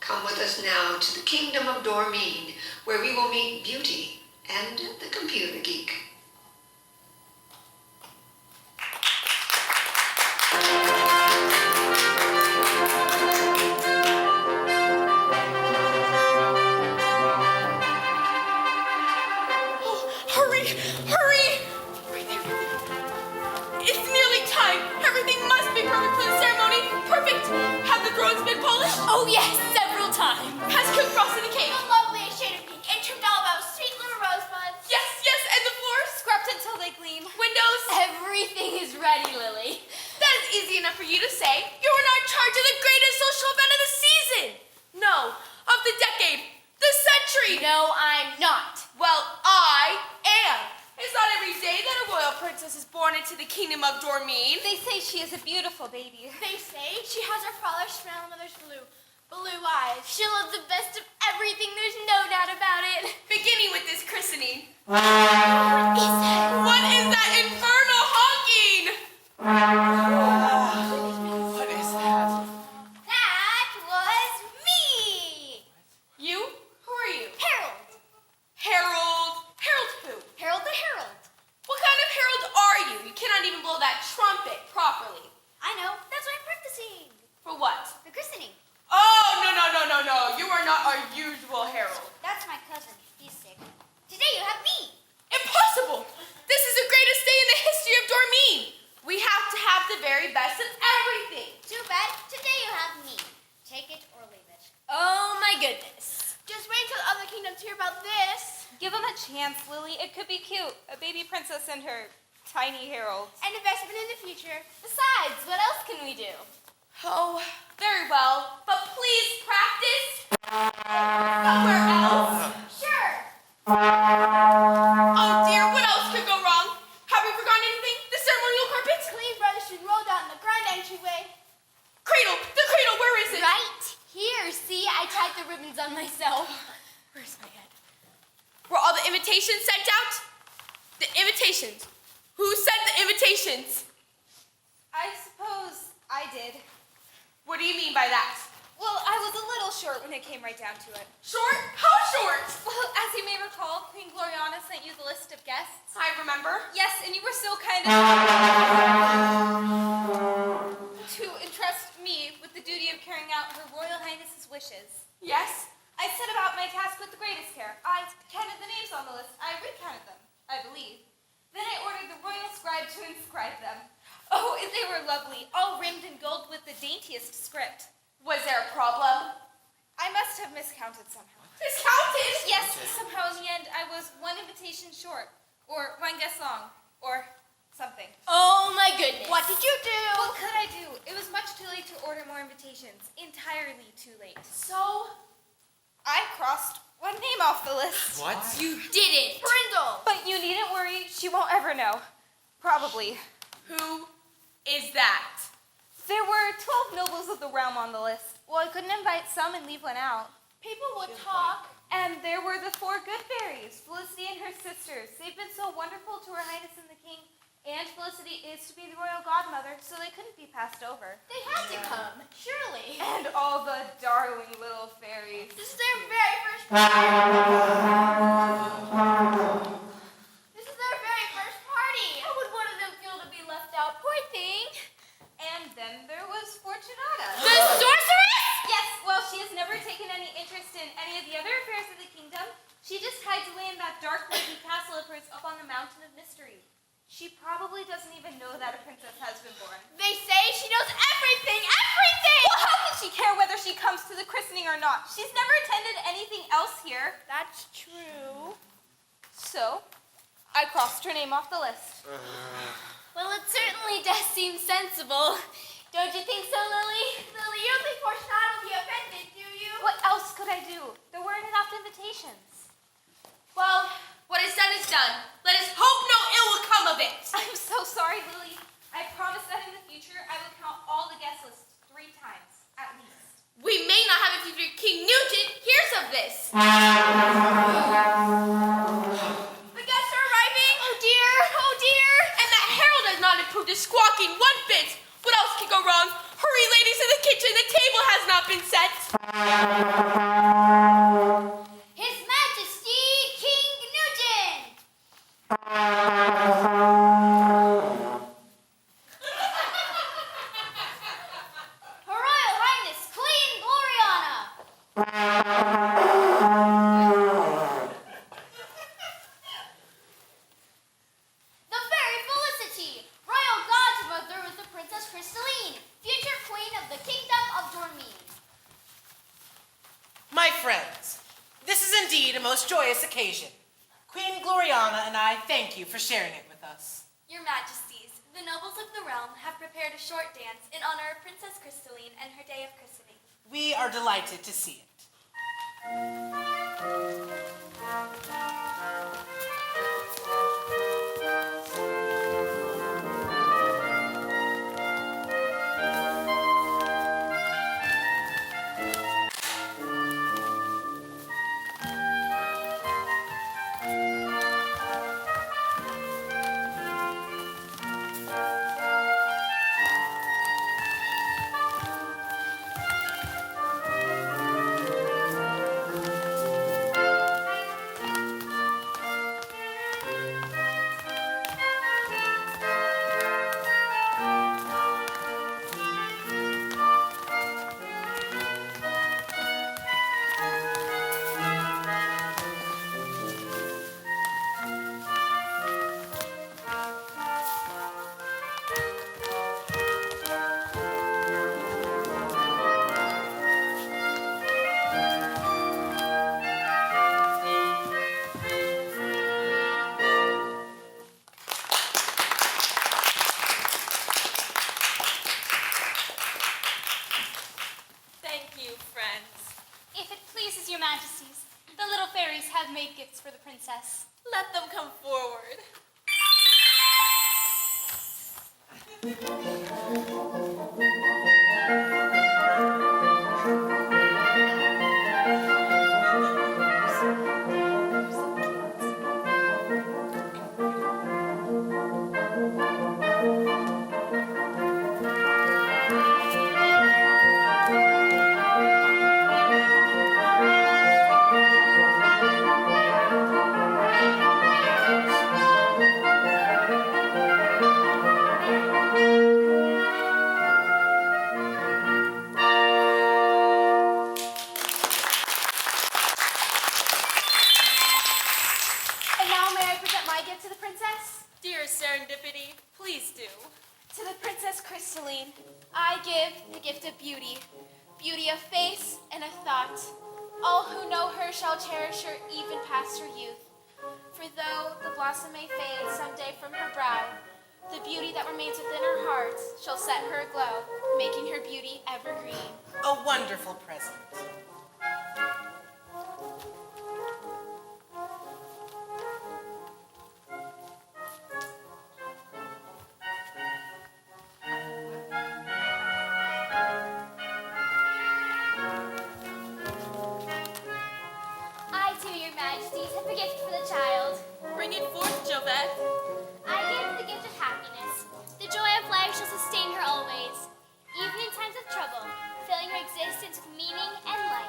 Come with us now to the kingdom of Dormeen, where we will meet Beauty and the computer geek. Oh yes, several times. Has cooked frosted the cake. The loveliest shade of pink and trimmed all about sweet little rosebuds. Yes, yes, and the floors Scrubbed until they gleam. Windows. Everything is ready, Lily. That is easy enough for you to say. You are not in charge of the greatest social event of the season. No, of the decade, the century. No, I'm not. Well, I am. It's not every day that a royal princess is born into the kingdom of Dormeen. They say she is a beautiful baby. They say she has her father's grandmother's blue eyes. She'll have the best of everything, there's no doubt about it. Beginning with this christening. What is that? What is that infernal honking? What is that? That was me! You? Who are you? Harold. Harold. Harold who? Harold the Herald. What kind of herald are you? You cannot even blow that trumpet properly. I know, that's why I'm practicing. For what? The christening. Oh, no. You are not our usual herald. That's my cousin. He's sick. Today you have me. Impossible! This is the greatest day in the history of Dormeen. We have to have the very best of everything. Too bad. Today you have me. Take it or leave it. Oh my goodness. Just wait until the other kingdoms hear about this. Give them a chance, Lily. It could be cute. A baby princess and her tiny herald. An investment in the future. Besides, what else can we do? Oh, very well. But please practice somewhere else. Sure. Oh dear, what else could go wrong? Have we forgotten anything? The ceremonial carpet? Clean brothers should roll down the grand entryway. Cradle! The cradle, where is it? Right here. See, I tied the ribbons on myself. Where's my head? Were all the invitations sent out? The invitations. Who sent the invitations? I suppose I did. What do you mean by that? Well, I was a little short when it came right down to it. Short? How short? Well, as you may recall, Queen Gloriana sent you the list of guests. I remember. Yes, and you were so kind of to entrust me with the duty of carrying out Her Royal Highness's wishes. Yes? I set about my task with the greatest care. I counted the names on the list. I recounted them, I believe. Then I ordered the royal scribe to inscribe them. Oh, and they were lovely, all rimmed in gold with the daintiest script. Was there a problem? I must have miscounted somehow. Miscounted? Yes, somehow in the end I was one invitation short, or one guest long, or something. Oh my goodness. What did you do? What could I do? It was much too late to order more invitations. Entirely too late. So? I crossed one name off the list. What? You didn't. Brindle. But you needn't worry, she won't ever know. Probably. Who is that? There were 12 nobles of the realm on the list. Well, I couldn't invite some and leave one out. People would talk. And there were the 4 good fairies, Felicity and her sisters. They've been so wonderful to Her Highness and the King, and Felicity is to be the royal godmother, so they couldn't be passed over. They had to come, surely. And all the darling little fairies. This is their very first party. This is their very first party. How would one of them feel to be left out? Poor thing. And then there was Fortunata. The sorceress? Yes, well, she has never taken any interest in any of the other affairs of the kingdom. She just hides away in that dark, leafy castle of hers up on the mountain of mystery. She probably doesn't even know that a princess has been born. They say she knows everything, everything! Well, how can she care whether she comes to the christening or not? She's never attended anything else here. That's true. So, I crossed her name off the list. Well, it certainly does seem sensible. Don't you think so, Lily? Lily, you don't think Fortunata will be offended, do you? What else could I do? There weren't enough invitations. Well, what is done is done. Let us hope no ill will come of it. I'm so sorry, Lily. I promise that in the future I will count all the guest lists 3 times, at least. We may not have it if King Newton hears of this. The guests are arriving. Oh dear, oh dear. And that herald has not improved his squawking one bit. What else could go wrong? Hurry, ladies, to the kitchen. The table has not been set. His Majesty King Nugent! Her Royal Highness Queen Gloriana! The Fairy Felicity, Royal Godmother with the Princess Crystalline, future Queen of the Kingdom of Dormine. My friends, this is indeed a most joyous occasion. Queen Gloriana and I thank you for sharing it with us. Your Majesties, the nobles of the realm have prepared a short dance in honor of Princess Crystalline and her day of christening. We are delighted to see it. Thank you, friends. If it pleases your Majesties, the little fairies have made gifts for the princess. Let them come forward. And now may I present my gift to the princess? Dear Serendipity, please do. To the Princess Crystalline, I give the gift of beauty, beauty of face and of thought. All who know her shall cherish her even past her youth. For though the blossom may fade someday from her brow, the beauty that remains within her heart shall set her aglow, making her beauty evergreen. A wonderful present. I too, your Majesties, have a gift for the child. Bring it forth, Jovette. I give the gift of happiness. The joy of life shall sustain her always, even in times of trouble, filling her existence with meaning and light.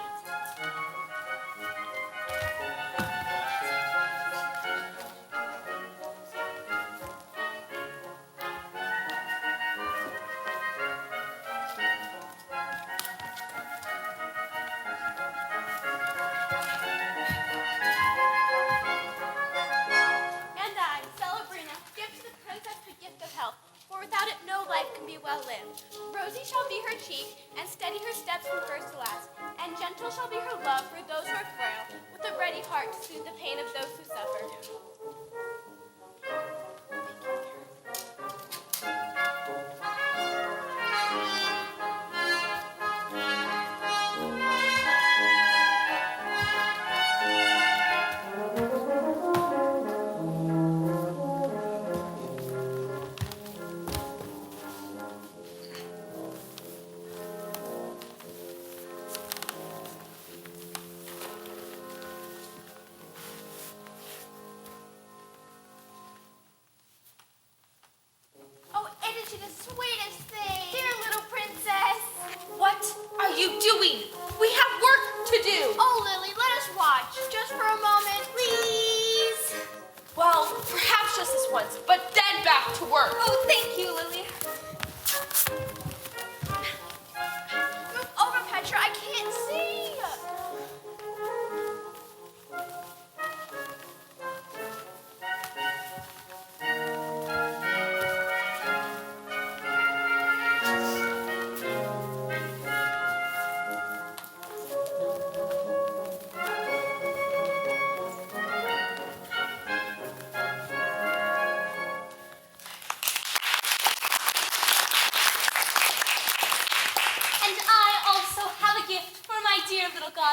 And I, Celebrina, give to the princess the gift of health, for without it no life can be well lived. Rosy shall be her cheek, and steady her steps from first to last, and gentle shall be her love for those who are frail, with a ready heart to soothe the pain of those who suffer.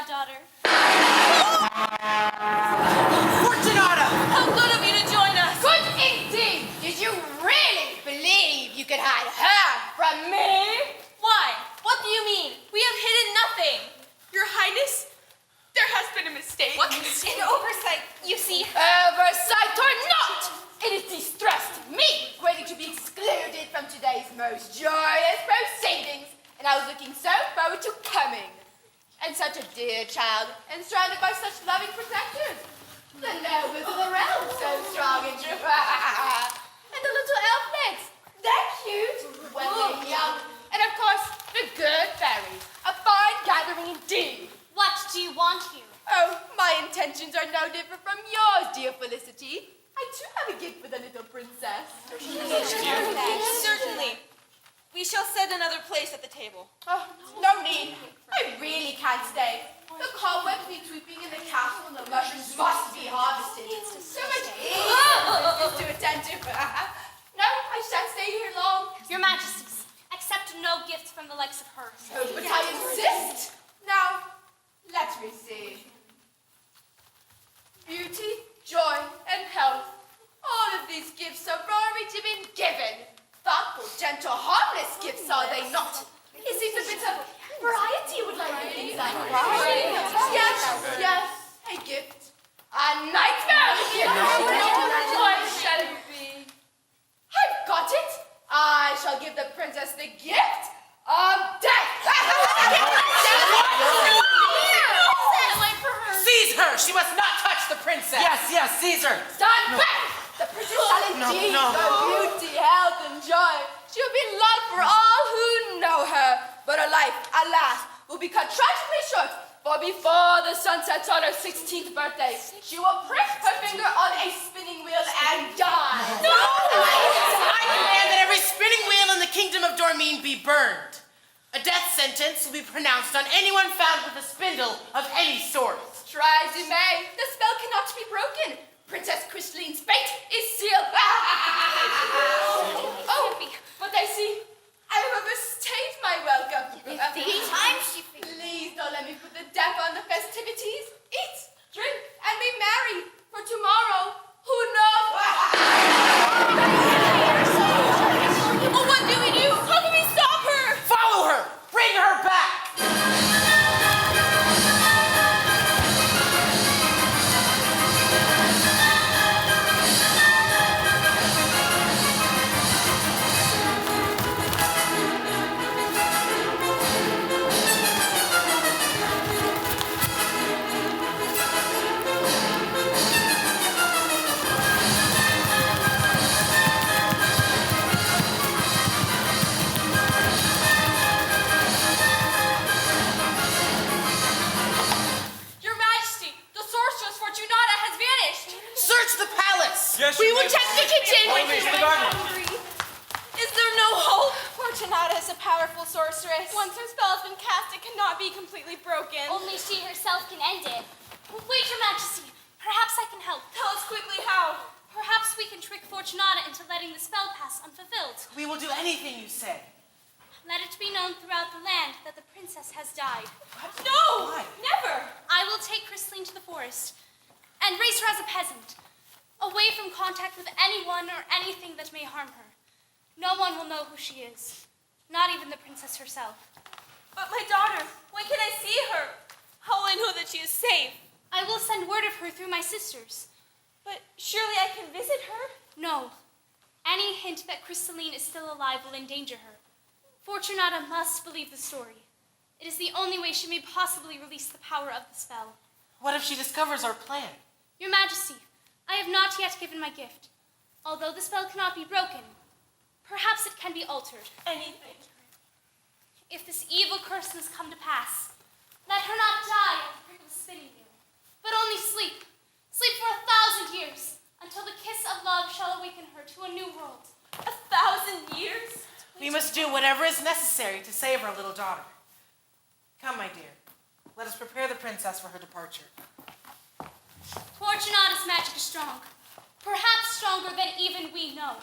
daughter. Fortunata! How good of you to join us. Good indeed! Did you really believe you could hide her from me? Why? What do you mean? We have hidden nothing. Your Highness, there has been a mistake. What? An oversight, you see. Oversight or not, it has distressed me greatly to be excluded from today's most joyous proceedings, and I was looking so forward to coming. And such a dear child, and surrounded by such loving protectors. The nobles of the realm, so strong and true. And the little elflets, they're cute when they're young. And of course, the good fairies, a fine gathering indeed. What do you want here? Oh, my intentions are no different from yours, dear Felicity. I too have a gift for the little princess. Certainly. We shall set another place at the table. Oh, no need. I really can't stay. The cobwebs need sweeping in the castle and the mushrooms must be harvested. So much business to attend to. No, I shan't stay here long. Your Majesties, accept no gifts from the likes of her. Oh, but I insist. Now, let me see. Beauty, joy, and health. All of these gifts have already been given. Thoughtful, gentle, harmless gifts, are they not? It seems a bit of variety would like to be like. Yes, a gift. A nightmare gift. What shall it be? I've got it. I shall give the princess the gift of death. Seize her! She must not touch the princess! Yes, seize her! Stand back! The princess shall indeed know beauty, health, and joy. She'll be loved for all who know her. But her life, alas, will be cut tragically short. For before the sun sets on her 16th birthday, she will prick her finger on a spinning wheel and die. No! I demand that every spinning wheel in the kingdom of Dormine be burned. A death sentence will be pronounced on anyone found with a spindle of any sort. Try as you may, the spell cannot be broken. Princess Crystaline's fate is sealed. Oh, but I see I have overstayed my welcome. Please don't let me put the damp on the festivities. Eat, drink, and be merry. For tomorrow, who knows? Oh, what do we do? How can we stop her? Follow her! Bring her back! Yes, We Your will check the Majesty. kitchen. Always the garden. Is there no hope? Fortunata is a powerful sorceress. Once her spell has been cast, it cannot be completely broken. Only she herself can end it. Wait, Your Majesty. Perhaps I can help. Tell us quickly how. Perhaps we can trick Fortunata into letting the spell pass unfulfilled. We will do anything you say. Let it be known throughout the land that the princess has died. No! Why? Never! I will take Crystalline to the forest and raise her as a peasant, away from contact with anyone or anything that may harm her. No one will know who she is, not even the princess herself. But my daughter, when can I see her? How will I know that she is safe? I will send word of her through my sisters. But surely I can visit her? No. Any hint that Crystalline is still alive will endanger her. Fortunata must believe the story. It is the only way she may possibly release the power of the spell. What if she discovers our plan? Your Majesty, I have not yet given my gift. Although the spell cannot be broken, perhaps it can be altered. Anything. If this evil curse must come to pass, let her not die at the prick of the spinning wheel, but only sleep. Sleep for 1,000 years, until the kiss of love shall awaken her to a new world. 1,000 years? We must do whatever is necessary to save our little daughter. Come, my dear. Let us prepare the princess for her departure. Fortunata's magic is strong, perhaps stronger than even we know.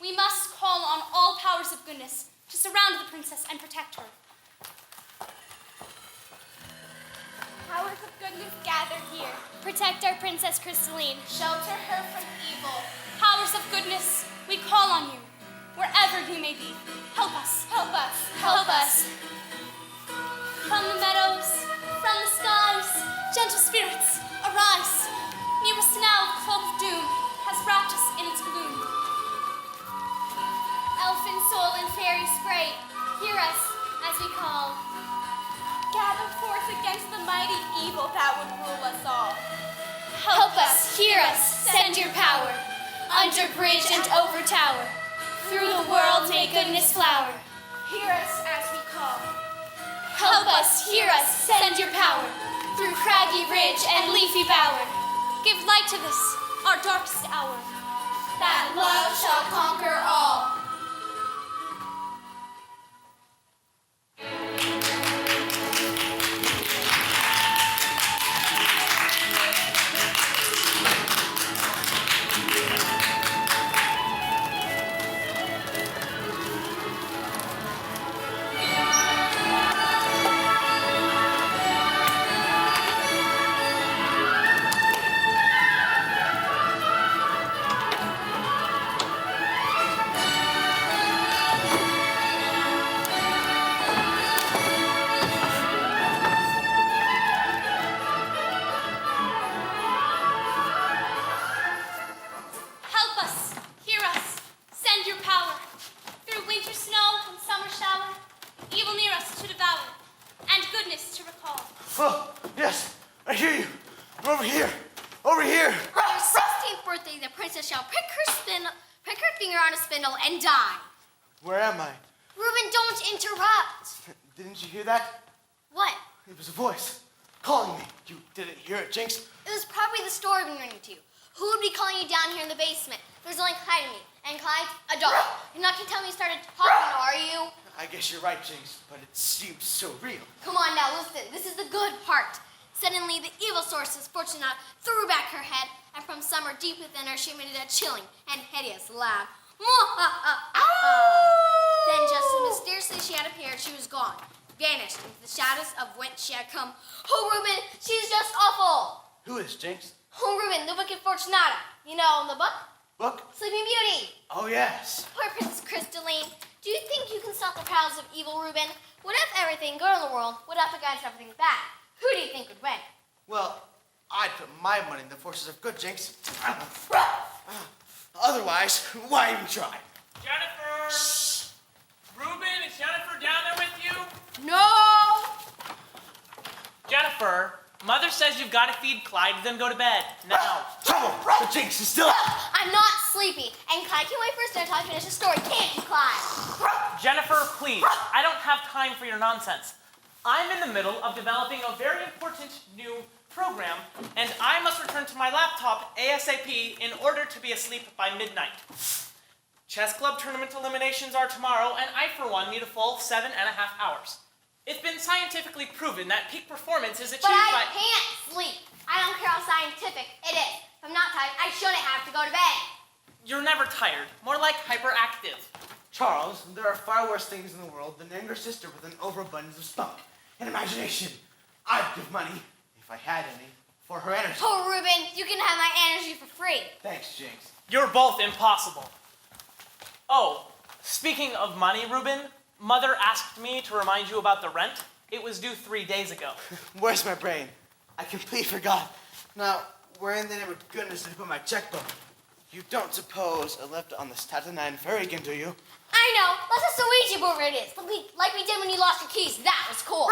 We must call on all powers of goodness to surround the princess and protect her. How goodness gather here. Protect our Princess Crystalline. Shelter her from evil. Powers of goodness, we call on you. Wherever you may be, help us. Help us. Help us. From the meadows, from the skies, gentle spirits, arise. Near us now the cloak of doom has wrapped us in its gloom. Elfin soul and fairy sprite, hear us as we call. Gather forth against the mighty evil that would rule us all. Help us, hear us, send your power. Under bridge and over tower, through the world may goodness flower. Hear us as we call. Help us, hear us, send your power. Through craggy ridge and leafy bower. Give light to this, our darkest hour. That love shall conquer all. Help us, hear us, send your power. Through winter snow and summer shower, evil near us to devour, and goodness to recall. Oh, yes, I hear you. I'm over here. Over here. On her 16th birthday, the princess shall prick her finger on a spindle and die. Where am I? Reuben, don't interrupt. Didn't you hear that? What? It was a voice calling me. You didn't hear it, Jinx? It was probably the store we've been running to. Who would be calling you down here in the basement? There's only Clyde and me. And Clyde's a dog. You're not gonna tell me you started talking, are you? I guess you're right, Jinx, but it seems so real. Come on now, listen. This is the good part. Suddenly, the evil sorceress Fortunata threw back her head, and from somewhere deep within her, she emitted a chilling and hideous laugh. Then, just as mysteriously she had appeared, she was gone, vanished into the shadows of whence she had come. Oh, Reuben, she's just awful. Who is, Jinx? Oh, Reuben, the wicked Fortunata. You know, in the book, Book? Sleeping Beauty. Oh, yes. Poor Princess Crystalline. Do you think you can stop the prowls of evil, Reuben? What if everything good in the world would up against everything bad? Who do you think would win? Well, I'd put my money in the forces of good, Jinx. Otherwise, why even try? Jennifer! Shh. Reuben, is Jennifer down there with you? No! Jennifer, Mother says you've got to feed Clyde, then go to bed. Now. Trouble! The Jinx is still up! I'm not sleepy, and Clyde can wait for his dinner until I finish the story. Can't you, Clyde? Jennifer, please. I don't have time for your nonsense. I'm in the middle of developing a very important new program, and I must return to my laptop ASAP in order to be asleep by midnight. Chess club tournament eliminations are tomorrow, and I, for one, need a full 7.5 hours. It's been scientifically proven that peak performance is achieved But by... I can't sleep. I don't care how scientific it is. If I'm not tired, I shouldn't have to go to bed. You're never tired. More like hyperactive. Charles, there are far worse things in the world than an younger sister with an overabundance of spunk and imagination. I'd give money, if I had any, for her energy. Oh, Reuben, you can have my energy for free. Thanks, Jinx. You're both impossible. Oh, speaking of money, Reuben, Mother asked me to remind you about the rent. It was due 3 days ago. Where's my brain? I completely forgot. Now, where in the name of goodness did I put my checkbook? You don't suppose I left it on the Staten Island ferry again, do you? I know. Let's just Ouija board where it is. Like we did when you lost your keys. That was cool.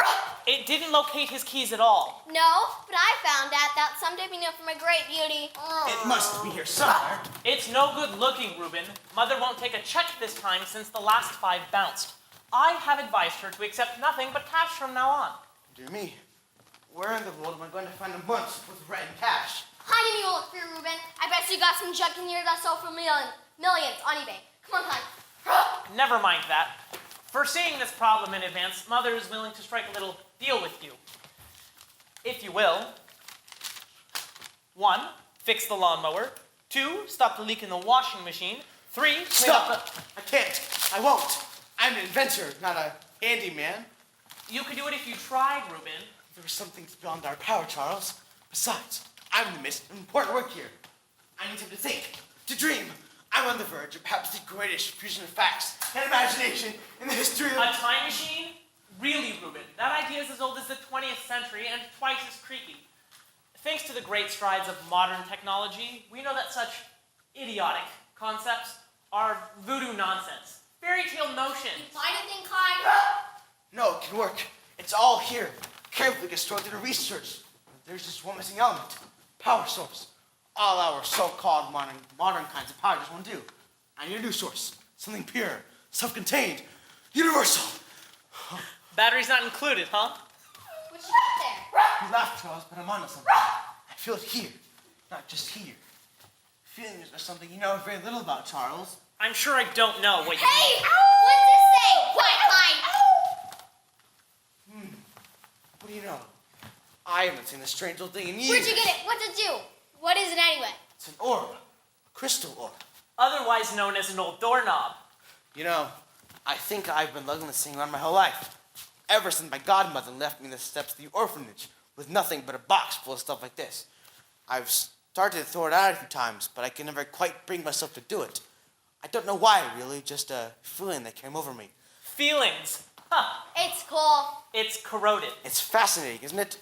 It didn't locate his keys at all. No, but I found out that someday be known for my great beauty. It must be here somewhere. It's no good looking, Reuben. Mother won't take a check this time since the last 5 bounced. I have advised her to accept nothing but cash from now on. Dear me, where in the world am I going to find a month with rent and cash? Honey, me will look for you, Reuben. I bet you got some junk in here that sold for millions on eBay. Come on, Clyde. Never mind that. Foreseeing this problem in advance, Mother is willing to strike a little deal with you. If you will. 1, fix the lawnmower. 2, stop the leak in the washing machine. 3, clean Stop! up I can't. I won't. I'm an inventor, not a handyman. You could do it if you tried, Reuben. If There were some things beyond our power, Charles. Besides, I'm in the midst of important work here. I need time to think, to dream. I'm on the verge of perhaps the greatest fusion of facts and imagination in the history of... A time machine? Really, Ruben, that idea is as old as the 20th century and twice as creaky. Thanks to the great strides of modern technology, we know that such idiotic concepts are voodoo nonsense, fairy tale notions. You find anything, Clyde? No, it can work. It's all here. Carefully constructed and researched. There's just one missing element. Power source. All our so-called modern kinds of power just won't do. I need a new source. Something pure, self-contained, universal. Batteries not included, huh? What you got there? You laugh, Charles, but I'm onto something. I feel it here, not just here. Feelings are something you know very little about, Charles. I'm sure I don't know what you Hey! mean. What's this say? Quiet, Clyde! What do you know? I haven't seen this strange old thing in years. Where'd you get it? What's it do? What is it anyway? It's an orb. A crystal orb. Otherwise known as an old doorknob. You know, I think I've been lugging this thing around my whole life. Ever since my godmother left me in the steps of the orphanage with nothing but a box full of stuff like this. I've started to throw it out a few times, but I can never quite bring myself to do it. I don't know why, really, just a feeling that came over me. Feelings. Huh. It's cool. It's corroded. It's fascinating, isn't it?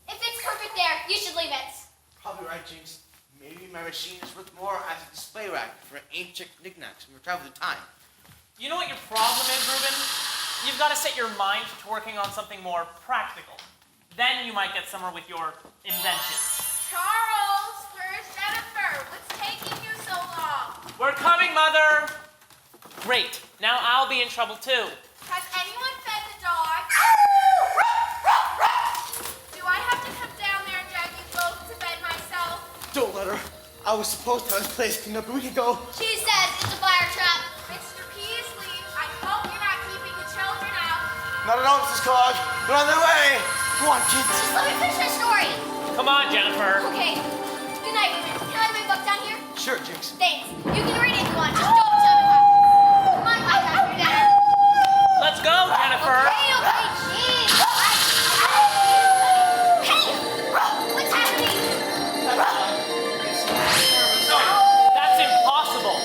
If it's perfect there, you should leave it. Probably right, Jinx. Maybe my machine is worth more as a display rack for ancient knickknacks from your travel through time. You know what your problem is, Ruben? You've got to set your mind to working on something more practical. Then you might get somewhere with your inventions. Charles, where's Jennifer? What's taking you so long? We're coming, Mother! Great. Now I'll be in trouble, too. Has anyone fed the dog? Do I have to come down there and drag you both to bed myself? Don't let her. I was supposed to have this place cleaned up a week ago. She says it's a fire trap. Mr. Peasley, I hope you're not keeping the children out. Not at all, Mrs. Cog. They're on their way. Go on, kids. Just let me finish my story. Come on, Jennifer. Okay. Good night, Ruben. Can I have my book down here? Sure, Jinx. Thanks. You can read it if you want. Just don't tell me what happens. Come on, Clyde, after your dad. Let's go, Jennifer. Okay, jeez. Hey! What's happening? That's impossible.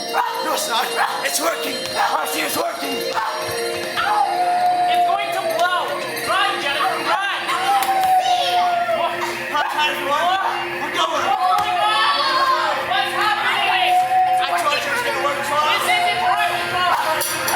No, it's not. It's working. I see it's working. It's going to blow. Run, Jennifer, run. Hot time, everyone. We're going. What's happening? I told you it was going to work, Charles. This isn't practical.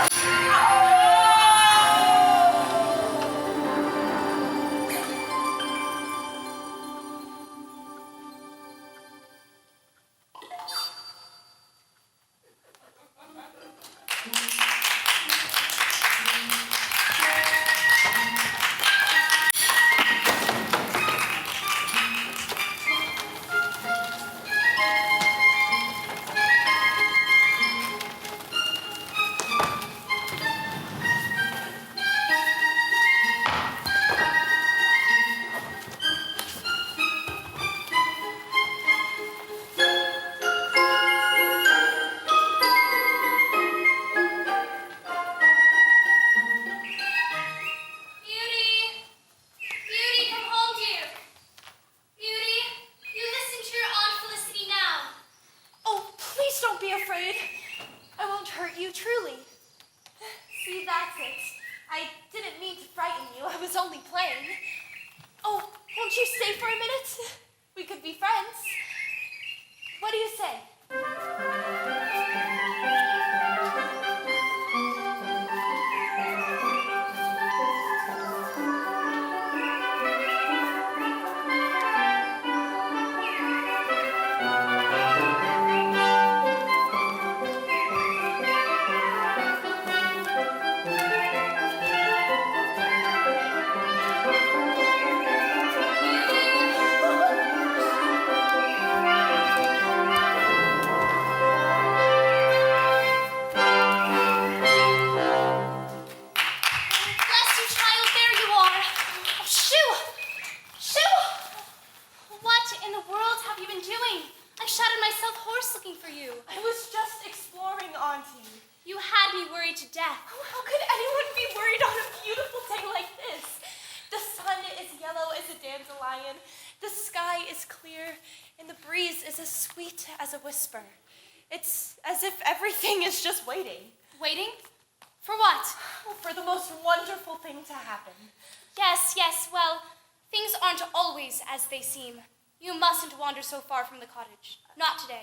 Beauty! Beauty, come home, dear. Beauty, you listen to your Aunt Felicity now. Oh, please don't be afraid. I won't hurt you, truly. See, that's it. I didn't mean to frighten you. I was only playing. Oh, won't you stay for a minute? We could be friends. What do you say? is clear, and the breeze is as sweet as a whisper. It's as if everything is just waiting. Waiting? For what? For the most wonderful thing to happen. Yes, well, things aren't always as they seem. You mustn't wander so far from the cottage. Not today.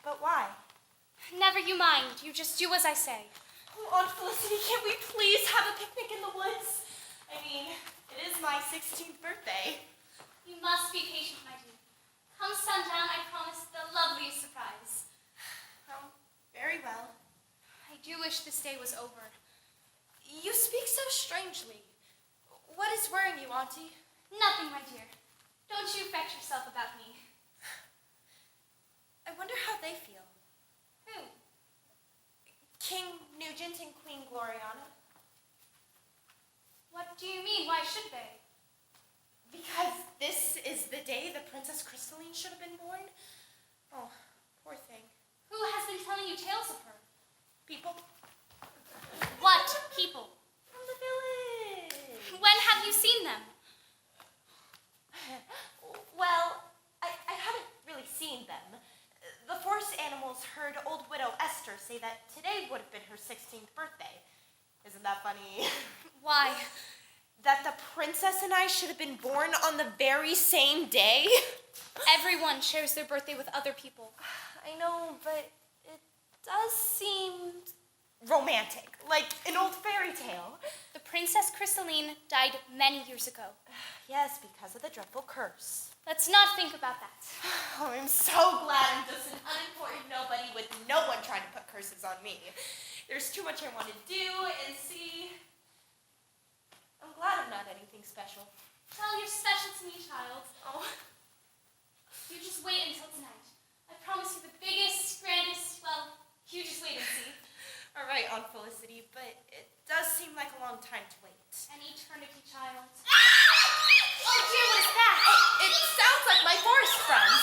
But why? Never you mind. You just do as I say. Oh, Aunt Felicity, can't we please have a picnic in the woods? I mean, it is my 16th birthday. You must be patient, my dear. Come sundown, I promise the loveliest surprise. Oh, very well. I do wish this day was over. You speak so strangely. What is worrying you, Auntie? Nothing, my dear. Don't you fret yourself about me. I wonder how they feel. Who? King Nugent and Queen Gloriana. What do you mean? Why should they? Because this is the day the Princess Crystalline should have been born. Oh, poor thing. Who has been telling you tales of her? People What people? from the village. When have you seen them? Well, I haven't really seen them. The forest animals heard old widow Esther say that today would have been her 16th birthday. Isn't that funny? Why? That the princess and I should have been born on the very same day? Everyone shares their birthday with other people. I know, but it does seem romantic, like an old fairy tale. The Princess Crystalline died many years ago. Yes, because of the dreadful curse. Let's not think about that. Oh, I'm so glad I'm just an unimportant nobody with no one trying to put curses on me. There's too much I want to do and see. I'm glad I'm not anything special. Well, you're special to me, child. Oh, You just wait until tonight. I promise you the biggest, grandest, well, you just wait and see. all right, Aunt Felicity, but it does seem like a long time to wait. An eternity, child. Oh dear, what is that? It sounds like my forest friends.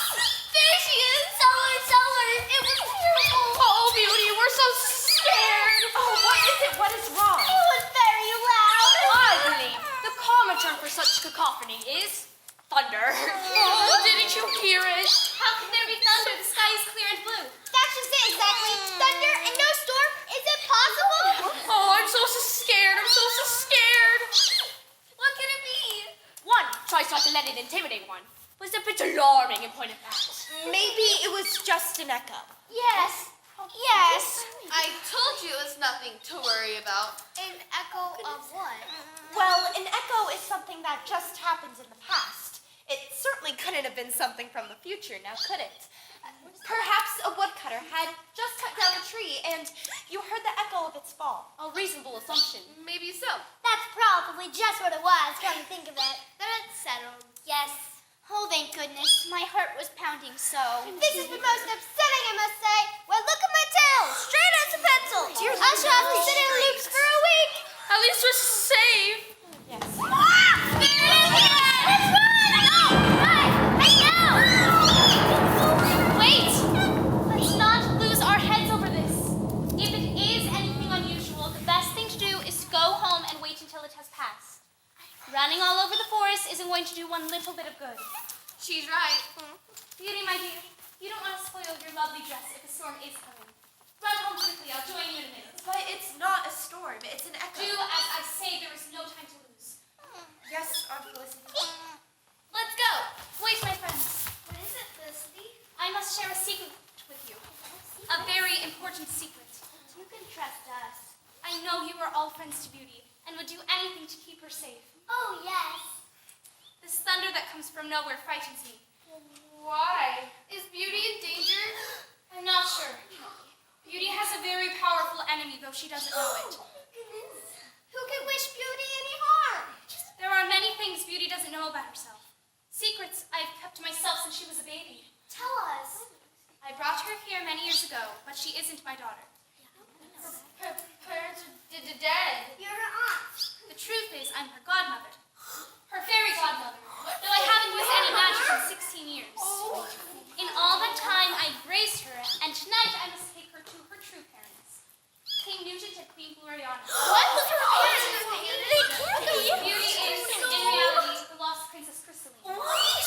There she is! Solar! It was terrible! Oh, Beauty, we're so scared. Oh, what is it? What is wrong? It was very loud! I believe the common term for such cacophony is thunder. Oh, didn't you hear it? How can there be thunder? The sky is clear and blue. That's just it, exactly. Thunder and no storm? Is it possible? Oh, I'm so scared. I'm so scared. What can it be? One tries not to let it intimidate one. Was a bit alarming in point of fact. Maybe it was just an echo. Yes. Yes. I told you it's nothing to worry about. An echo of what? Well, an echo is something that just happens in the past. It certainly couldn't have been something from the future, now could it? Perhaps a woodcutter had just cut down a tree and you heard the echo of its fall. A reasonable assumption. Maybe so. That's probably just what it was, come to think of it. Then it's settled. Yes. Oh, thank goodness. My heart was pounding so. This is the most upsetting, I must say. Well, look at my tail. Straight as a pencil. I shall have to sit in loops for a week. At least we're safe. Yes. Wait! Let's not lose our heads over this. If it is anything unusual, the best thing to do is go home and wait until it has passed. Running all over the forest isn't going to do one little bit of good. She's right. Beauty, my dear, you don't want to spoil your lovely dress if a storm is coming. Run home quickly, I'll join you in a minute. But it's not a storm, it's an echo. Do as I say, there is no time to lose. Yes, Aunt Felicity. Let's go! Wait, my friends. What is it, Felicity? I must share a secret with you. A very important secret. You can trust us. I know you are all friends to Beauty and would do anything to keep her safe. Oh, yes. This thunder that comes from nowhere frightens me. Why? Is Beauty in danger? I'm not sure. Beauty has a very powerful enemy, though she doesn't know it. Who can wish Beauty any harm? There are many things Beauty doesn't know about herself. Secrets I've kept to myself since she was a baby. Tell us. I brought her here many years ago, but she isn't my daughter. Her parents are dead. You're her aunt. The truth is, I'm her godmother. Her fairy godmother, though I haven't used any magic in 16 years. In all that time, I raised her, and tonight I must take her to her true parents, King Nugent and Queen Gloriana. What? They can't be. Beauty is, in reality, the lost Princess Crystalline. What?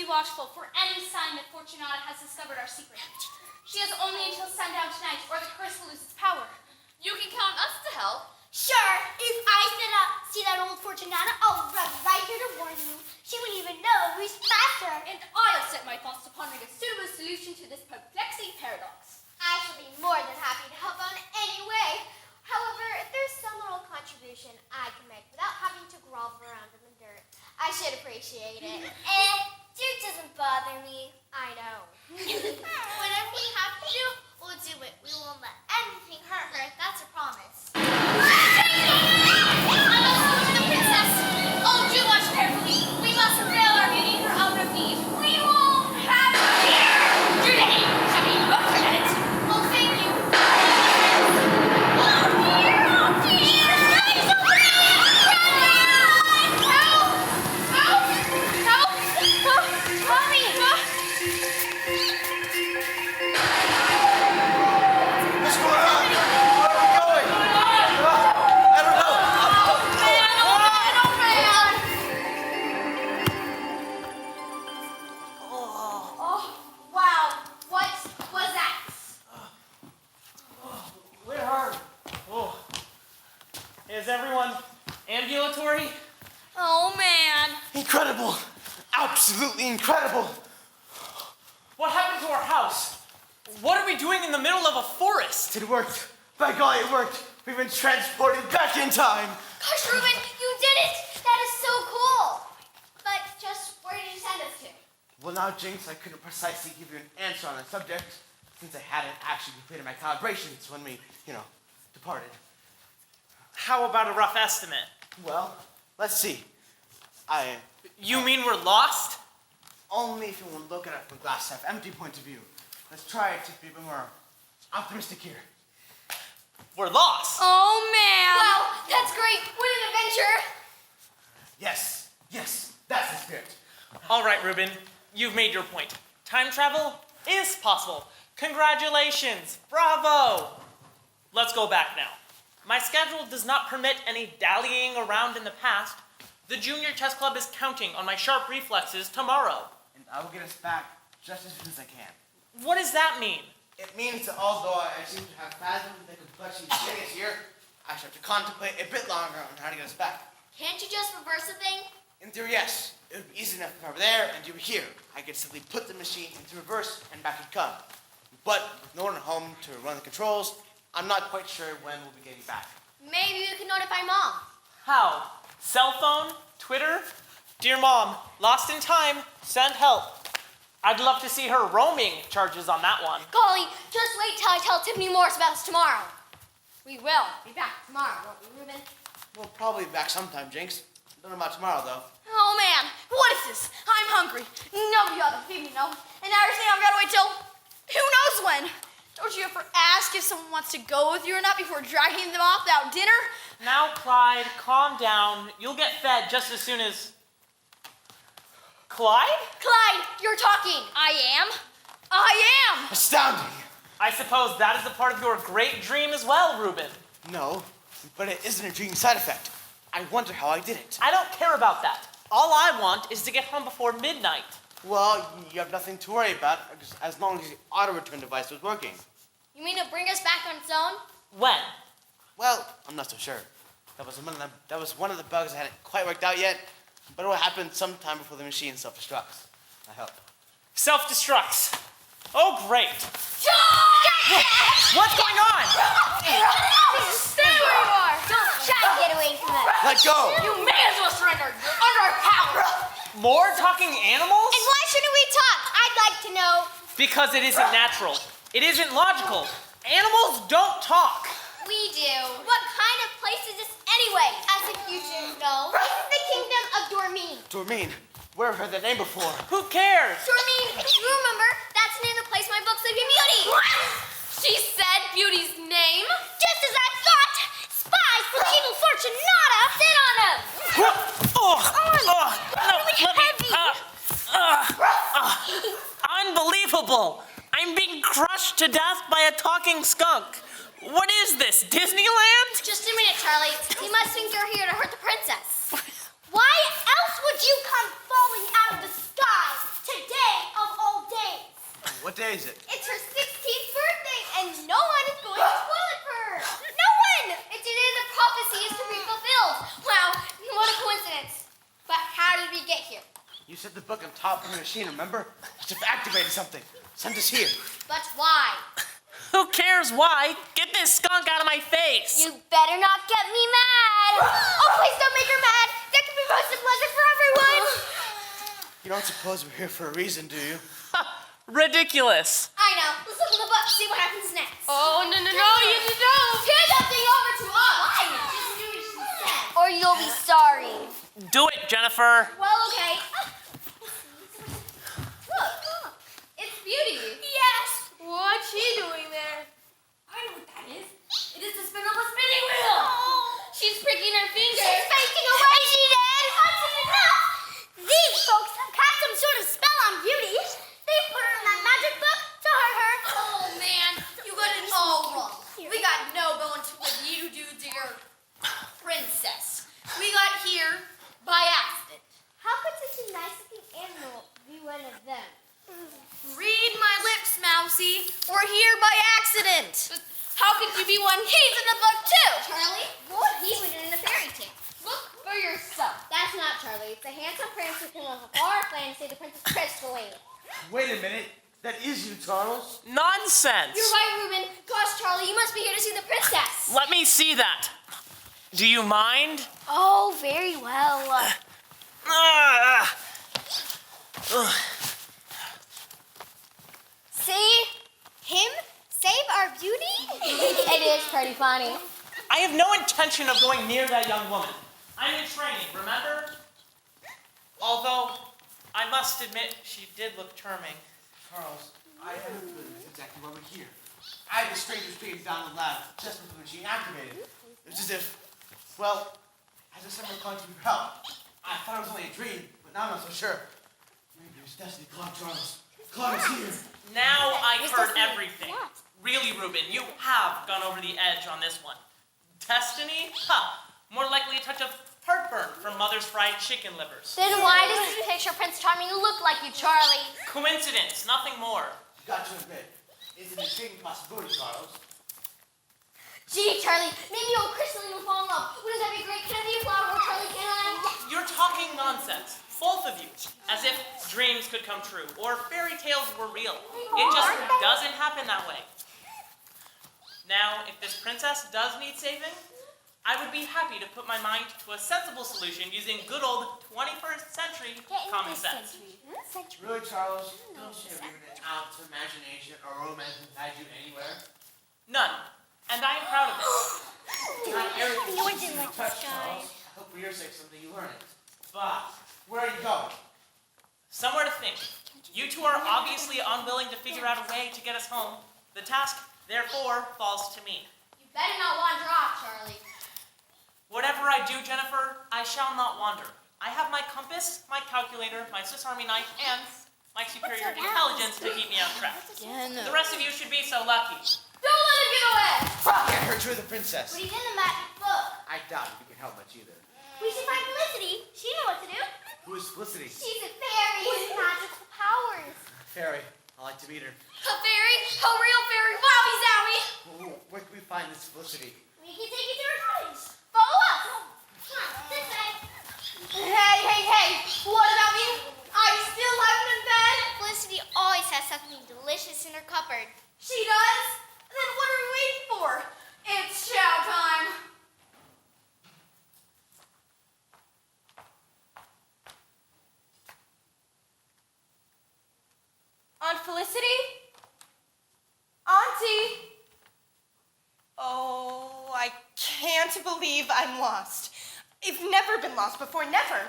be watchful for any sign that Fortunata has discovered our secret. She has only until sundown tonight, or the curse will lose its power. You can count us to help. Sure, if I see that old Fortunata, I'll run right here to warn you. She wouldn't even know who's faster. And I'll set my thoughts to pondering a suitable solution to this perplexing paradox. I shall be more than happy to help on any way. However, if there's some little contribution I can make without having to grovel around in the dirt, I should appreciate it. Dirt doesn't bother me. I know. Whatever we have to do, we'll do it. We won't let anything hurt her. That's a promise. I must go to the princess. Oh, do watch carefully. We must avail our beauty for hour of need. We won't have it here. Today, shall be looked at it. Oh, thank you. What's going on? Where are we going? I don't know. Wow, what was that? Where are? Oh, is everyone ambulatory? Oh, man. Incredible. Absolutely incredible. What happened to our house? What are we doing in the middle of a forest? It worked. By golly, it worked. We've been transported back in time. Gosh, Ruben, you did it! That is so cool! But just where did you send us to? Well, now, Jinx, I couldn't precisely give you an answer on the subject since I hadn't actually completed my calibrations when we, departed. How about a rough estimate? Well, let's see. You mean we're lost? Only if you want to look at it from a glass half empty point of view. Let's try to be a bit more optimistic here. We're lost. Oh, man. Wow, that's great! What an adventure! Yes, that's the spirit. All right, Ruben, you've made your point. Time travel is possible. Congratulations, bravo. Let's go back now. My schedule does not permit any dallying around in the past. The Junior Chess Club is counting on my sharp reflexes tomorrow. And I will get us back just as soon as I can. What does that mean? It means that although I seem to have fathomed the complexity of getting us here, I shall have to contemplate a bit longer on how to get us back. Can't you just reverse the thing? In theory, yes. It would be easy enough if I were there and you were here. I could simply put the machine into reverse and back it'd come. But with no one at home to run the controls, I'm not quite sure when we'll be getting back. Maybe you can notify Mom. How? Cell phone? Twitter? Dear Mom, lost in time, send help. I'd love to see her roaming charges on that one. Golly, just wait till I tell Tiffany Morris about us tomorrow. We will be back tomorrow, won't we, Ruben? We'll probably be back sometime, Jinx. Don't know about tomorrow, though. Oh, man. What is this? I'm hungry. Nobody ought to feed me, no. And now you're saying I've got to wait till who knows when. Don't you ever ask if someone wants to go with you or not before dragging them off without dinner? Now, Clyde, calm down. You'll get fed just as soon as... Clyde? Clyde, you're talking. I am. Astounding! I suppose that is a part of your great dream as well, Ruben. No, but it isn't a dream side effect. I wonder how I did it. I don't care about that. All I want is to get home before midnight. Well, you have nothing to worry about as long as the auto-return device was working. You mean to bring us back on its own? When? Well, I'm not so sure. That was one of the bugs that hadn't quite worked out yet, but it will happen sometime before the machine self-destructs. I hope. Self-destructs. Oh, great. What's going on? Stay where you are. Don't try to get away from us. Let go! You may as well surrender. You're under our power. More talking animals? And why shouldn't we talk? I'd like to know. Because it isn't natural. It isn't logical. Animals don't talk. We do. What kind of place is this anyway? As if you should know. This is the kingdom of Dormeen. Dormeen, where have I heard that name before? Who cares? Dormeen, you remember? That's the name of the place my book Sleeping Beauty. She said Beauty's name? Just as I thought. Spies from evil Fortunata sit on him. Unbelievable. I'm being crushed to death by a talking skunk. What is this, Disneyland? Just a minute, Charlie. You must think you're here to hurt the princess. Why else would you come falling out of the sky to day is it? It's her 16th birthday, and no one is going to spoil it for her. No one! It's today the prophecy is to be fulfilled. Wow, what a coincidence. But how did we get here? You set the book on top of the machine, remember? Must have activated something. Sent us here. But why? Who cares why? Get this skunk out of my face! You better not get me mad. Oh, please don't make her mad. That could be most unpleasant for everyone. You don't suppose we're here for a reason, do you? Ridiculous. I know. Let's look in the book, see what happens next. Oh, no, you don't. Turn that thing over to us. Why? Just do what she said. Or you'll be sorry. Do it, Jennifer. Well, okay. Look. It's Beauty. Yes. What's she doing there? I know what that is. It is the spin of a spinning wheel. She's pricking her fingers. She's fainting away. Is she dead? That's enough. These folks have cast some sort of spell on Beauty. They put her in that magic book to hurt her. Oh, man. You got it all wrong. We got no going to with you, dear princess. We got here by accident. How could such a nice-looking animal be one of them? Read my lips, Mousy. We're here by accident. How could you be one? He's in the book, too. Charlie, what he was in a fairy tale. Look for yourself. That's not Charlie. It's a handsome prince who came off a far plan to save the Princess Crystalline. Wait a minute. That is you, Charles. Nonsense. You're right, Reuben. Gosh, Charlie, you must be here to see the princess. Let me see that. Do you mind? Oh, very well. Ah. Ugh. See? Him save our Beauty? It is pretty funny. I have no intention of going near that young woman. I'm in training, remember? Although, I must admit, she did look charming. Charles, I have a feeling that's exactly why we're here. I had the strangers being down the ladder just before the machine activated. It was as if, well, as if someone calling to me for help. I thought it was only a dream, but now I'm not so sure. Maybe it was destiny calling, Charles. Calling us here. Now I heard everything. Really, Reuben, you have gone over the edge on this one. Destiny? Ha! More likely a touch of heartburn from Mother's fried chicken livers. Then why does this picture Prince Charming look like you, Charlie? Coincidence, nothing more. You got to admit, it's an intriguing possibility, Charles. Gee, Charlie, maybe old Crystalline will fall in love. Wouldn't that be great? Can I be a flower, Charlie? Can I? You're talking nonsense, both of you, as if dreams could come true or fairy tales were real. It just doesn't happen that way. Now, if this princess does need saving, I would be happy to put my mind to a sensible solution using good old 21st century common sense. Really, Charles? Don't you have even an ounce of imagination or romance inside you anywhere? None. And I am proud of it. Not everything No, I is didn't easy like to touch, this guy. Charles. I hope for your sake someday you learn it. But, where are you going? Somewhere to think. You two are obviously unwilling to figure out a way to get us home. The task, therefore, falls to me. You better not wander off, Charlie. Whatever I do, Jennifer, I shall not wander. I have my compass, my calculator, my Swiss Army knife, and my superior intelligence to keep me on track. The rest of you should be so lucky. Don't let him get away. Get her to the princess. But he's in the magic book. I doubt if you can help much either. We should find Felicity. She knows what to do. Who is Felicity? She's a fairy with magical powers. Fairy. I'd like to meet her. A fairy? A real fairy? Wowie zowie. Where can we find this Felicity? We can take you to her cottage. Follow us. Come on, this way. Hey. What about me? I still haven't been fed. Felicity always has something delicious in her cupboard. She does? Then what are we waiting for? It's chow time. Aunt Felicity? Auntie? Oh, I can't believe I'm lost. I've never been lost before, never.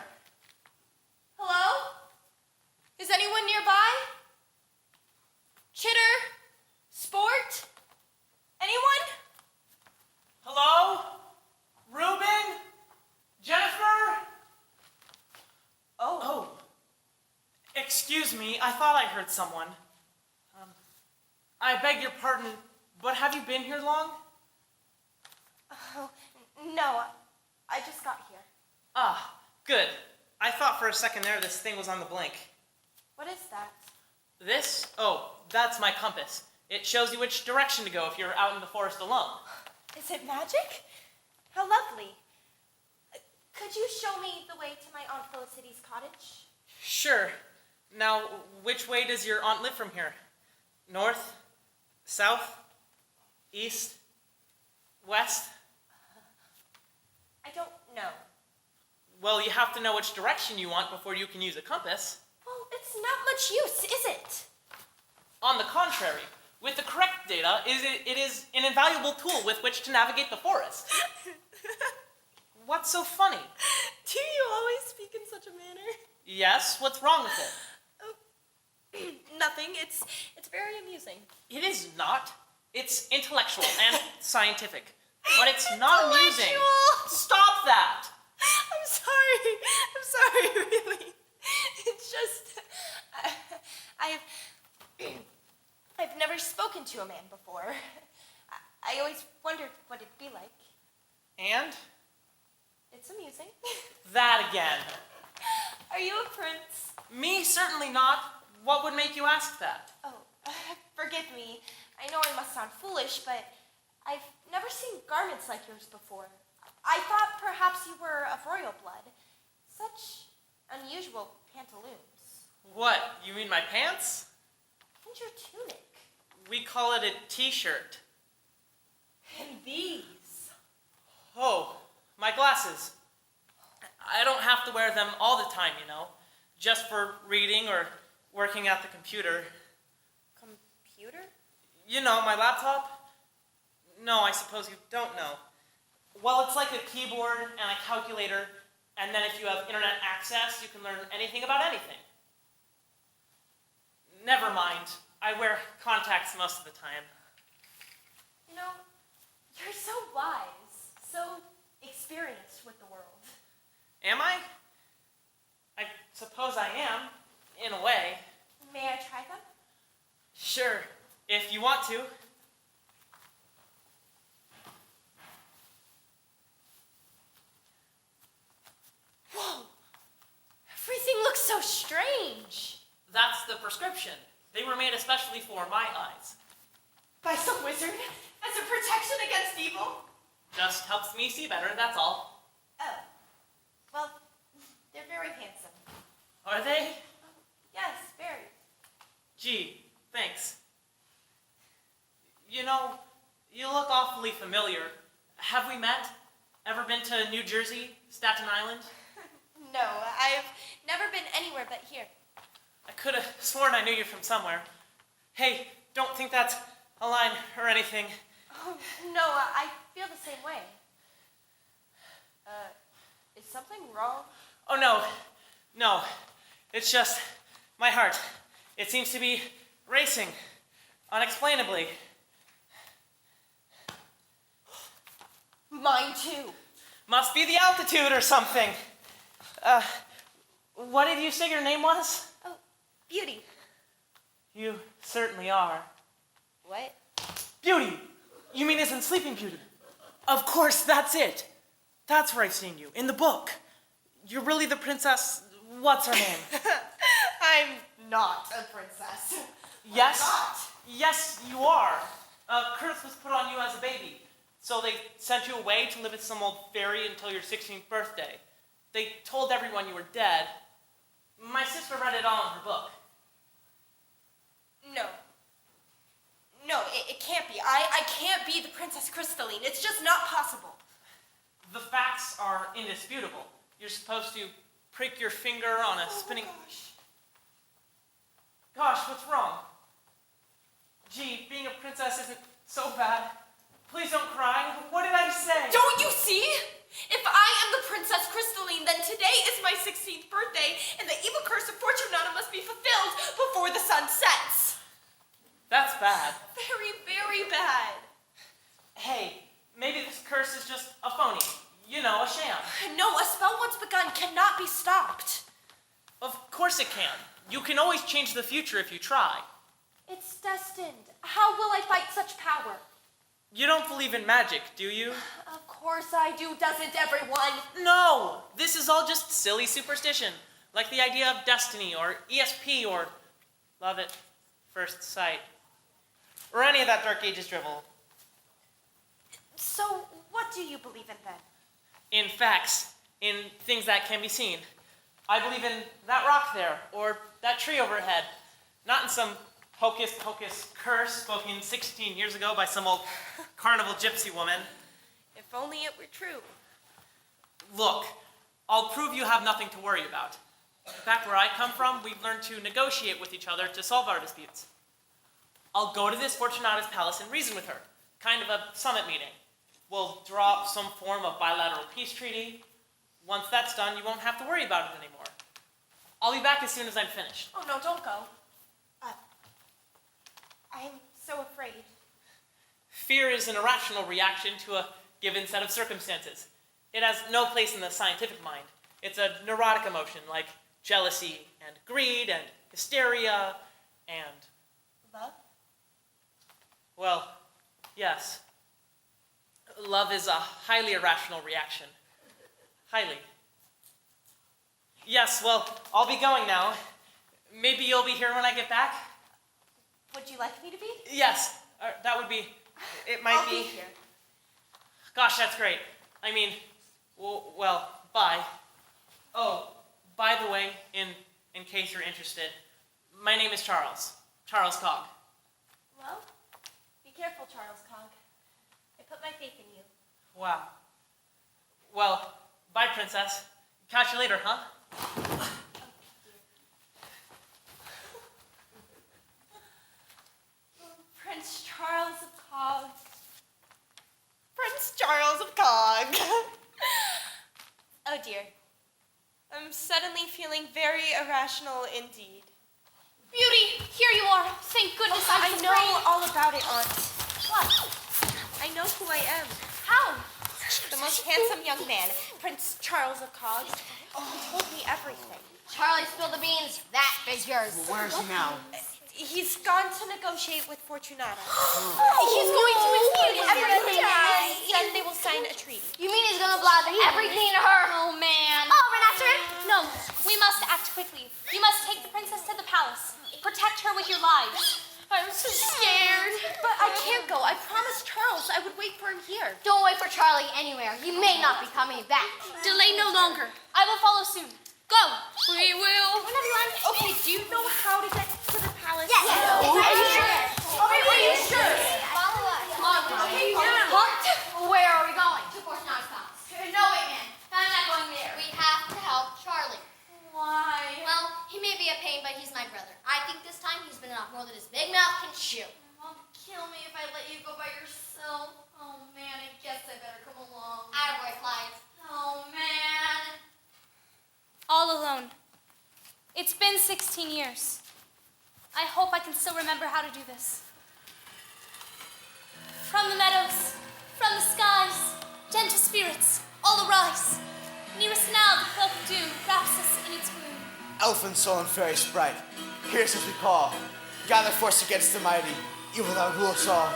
Hello? Is anyone nearby? Chitter? Sport? Anyone? Hello? Reuben? Jennifer? Oh. Excuse me, I thought I heard someone. I beg your pardon, but have you been here long? Oh, no, I just got here. Ah, good. I thought for a second there this thing was on the blink. What is that? This? Oh, That's my compass. It shows you which direction to go if you're out in the forest alone. Is it magic? How lovely. Could you show me the way to my Aunt Felicity's cottage? Sure. Now, which way does your aunt live from here? North? South? East? West? I don't know. Well, you have to know which direction you want before you can use a compass. Well, it's not much use, is it? On the contrary, with the correct data, it is an invaluable tool with which to navigate the forest. What's so funny? Do you always speak in such a manner? Yes, what's wrong with it? Nothing. It's very amusing. It is not. It's intellectual and scientific. But it's not amusing. Intellectual. Stop that! I'm sorry, really. It's just, I've never spoken to a man before. I always wondered what it'd be like. And? It's amusing. That again. Are you a prince? Me, certainly not. What would make you ask that? Oh, forgive me. I know I must sound foolish, but I've never seen garments like yours before. I thought perhaps you were of royal blood. Such unusual pantaloons. What, you mean my pants? And your tunic. We call it a t-shirt. And these. Oh, my glasses. I don't have to wear them all the time, you know. Just for reading or working at the computer. Computer? You know, my laptop? No, I suppose you don't know. Well, it's like a keyboard and a calculator, and then if you have internet access, you can learn anything about anything. Never mind. I wear contacts most of the time. You know, you're so wise, so experienced with the world. Am I? I suppose I am, in a way. May I try them? Sure, if you want to. Whoa! Everything looks so strange. That's the prescription. They were made especially for my eyes. By some wizard? As a protection against evil? Just helps me see better, that's all. Oh. Well, they're very handsome. Are they? Yes, very. Gee, thanks. You know, you look awfully familiar. Have we met? Ever been to New Jersey, Staten Island? No, I've never been anywhere but here. I could have sworn I knew you from somewhere. Hey, don't think that's a line or anything. Oh, no, I feel the same way. Is something wrong? Oh, no. It's just my heart. It seems to be racing, unexplainably. Mine too. Must be the altitude or something. What did you say your name was? Oh, Beauty. You certainly are. What? Beauty! You mean as in Sleeping Beauty? Of course, that's it. That's where I've seen you, in the book. You're really the princess, what's her name? I'm not a princess. Yes? Not. Yes, you are. A curse was put on you as a baby. So they sent you away to live with some old fairy until your 16th birthday. They told everyone you were dead. My sister read it all in her book. No, it can't be. I can't be the Princess Crystalline. It's just not possible. The facts are indisputable. You're supposed to prick your finger on a spinning... Gosh, what's wrong? Gee, being a princess isn't so bad. Please don't cry. What did I say? Don't you see? If I am the Princess Crystalline, then today is my 16th birthday, and the evil curse of Fortunata must be fulfilled before the sun sets. That's bad. Very, very bad. Hey, maybe this curse is just a phony. You know, a sham. No, a spell once begun cannot be stopped. Of course it can. You can always change the future if you try. It's destined. How will I fight such power? You don't believe in magic, do you? Of course I do, doesn't everyone? No! This is all just silly superstition. Like the idea of destiny, or ESP, or, love it, first sight, or any of that Dark Ages drivel. So, what do you believe in then? In facts, in things that can be seen. I believe in that rock there, or that tree overhead, not in some hocus-pocus curse spoken 16 years ago by some old carnival gypsy woman. If only it were true. Look, I'll prove you have nothing to worry about. Back where I come from, we've learned to negotiate with each other to solve our disputes. I'll go to this Fortunata's palace and reason with her, kind of a summit meeting. We'll draw up some form of bilateral peace treaty. Once that's done, you won't have to worry about it anymore. I'll be back as soon as I'm finished. Oh, no, don't go. I'm so afraid. Fear is an irrational reaction to a given set of circumstances. It has no place in the scientific mind. It's a neurotic emotion like jealousy and greed and hysteria and... Love? Well, yes. Love is a highly irrational reaction. Highly. Yes, well, I'll be going now. Maybe you'll be here when I get back? Would you like me to be? Yes, that would be... It might I'll be here. Gosh, that's great. I mean, well, bye. Oh, by the way, in case you're interested, my name is Charles. Charles Cogg. Well, be careful, Charles Cogg. I put my faith in you. Wow. Well, bye, Princess. Catch you later, huh? Prince Charles of Cogg. Prince Charles of Cogg. Oh dear. I'm suddenly feeling very irrational indeed. Beauty, here you are. Thank goodness I I'm know afraid. all about it, Aunt. What? I know who I am. How? The most handsome young man, Prince Charles of Cogg, he told me everything. Charlie, spill the beans. That figures. Well, where is he now? He's gone to negotiate with Fortunata. He's going to explain everything. Then they will sign a treaty. You mean he's gonna blab everything to her? Oh man. Oh, Renasser. No, we must act quickly. You must take the princess to the palace. Protect her with your lives. I'm so scared. But I can't go. I promised Charles I would wait for him here. Don't wait for Charlie anywhere. He may not be coming back. Delay no longer. I will follow soon. Go. We will. Whenever you want. Okay, do you know how to get to the palace? Yes. Are you sure? Are you sure? Follow us. Come on. Okay, yeah. What? Where are we going? To Fortunata's palace. No, wait, man. I'm not going there. We have to help Charlie. Why? Well, he may be a pain, but he's my brother. I think this time he's been off more than his big mouth can chew. Mom, kill me if I let you go by yourself. Oh man, I guess I better come along. Attaboy, Clyde. Oh man. All alone. It's been 16 years. I hope I can still remember how to do this. From the meadows, from the skies, gentle spirits, all arise. Near us now the cloak of doom wraps us in its gloom. Elfin soul and fairy sprite, hear us as we call. Gather force against the mighty, evil that rule us all.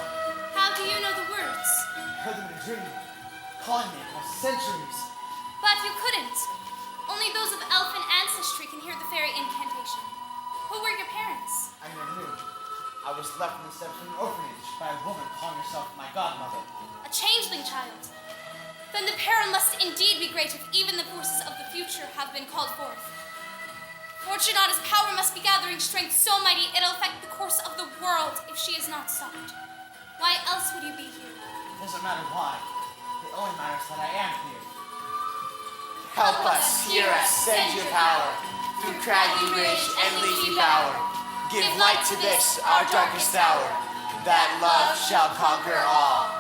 How do you know the words? Heard them in a dream, calling me across centuries. But you couldn't. Only those of elfin ancestry can hear the fairy incantation. Who were your parents? I never knew. I was left in the steps of an orphanage by a woman calling herself my godmother. A changeling child. Then the peril must indeed be great if even the forces of the future have been called forth. Fortunata's power must be gathering strength so mighty it'll affect the course of the world if she is not stopped. Why else would you be here? It doesn't matter why. It only matters that I am here. Help us, hear us, send your power. Through craggy ridge and leafy bower. Give light to this, our darkest hour. That love shall conquer all.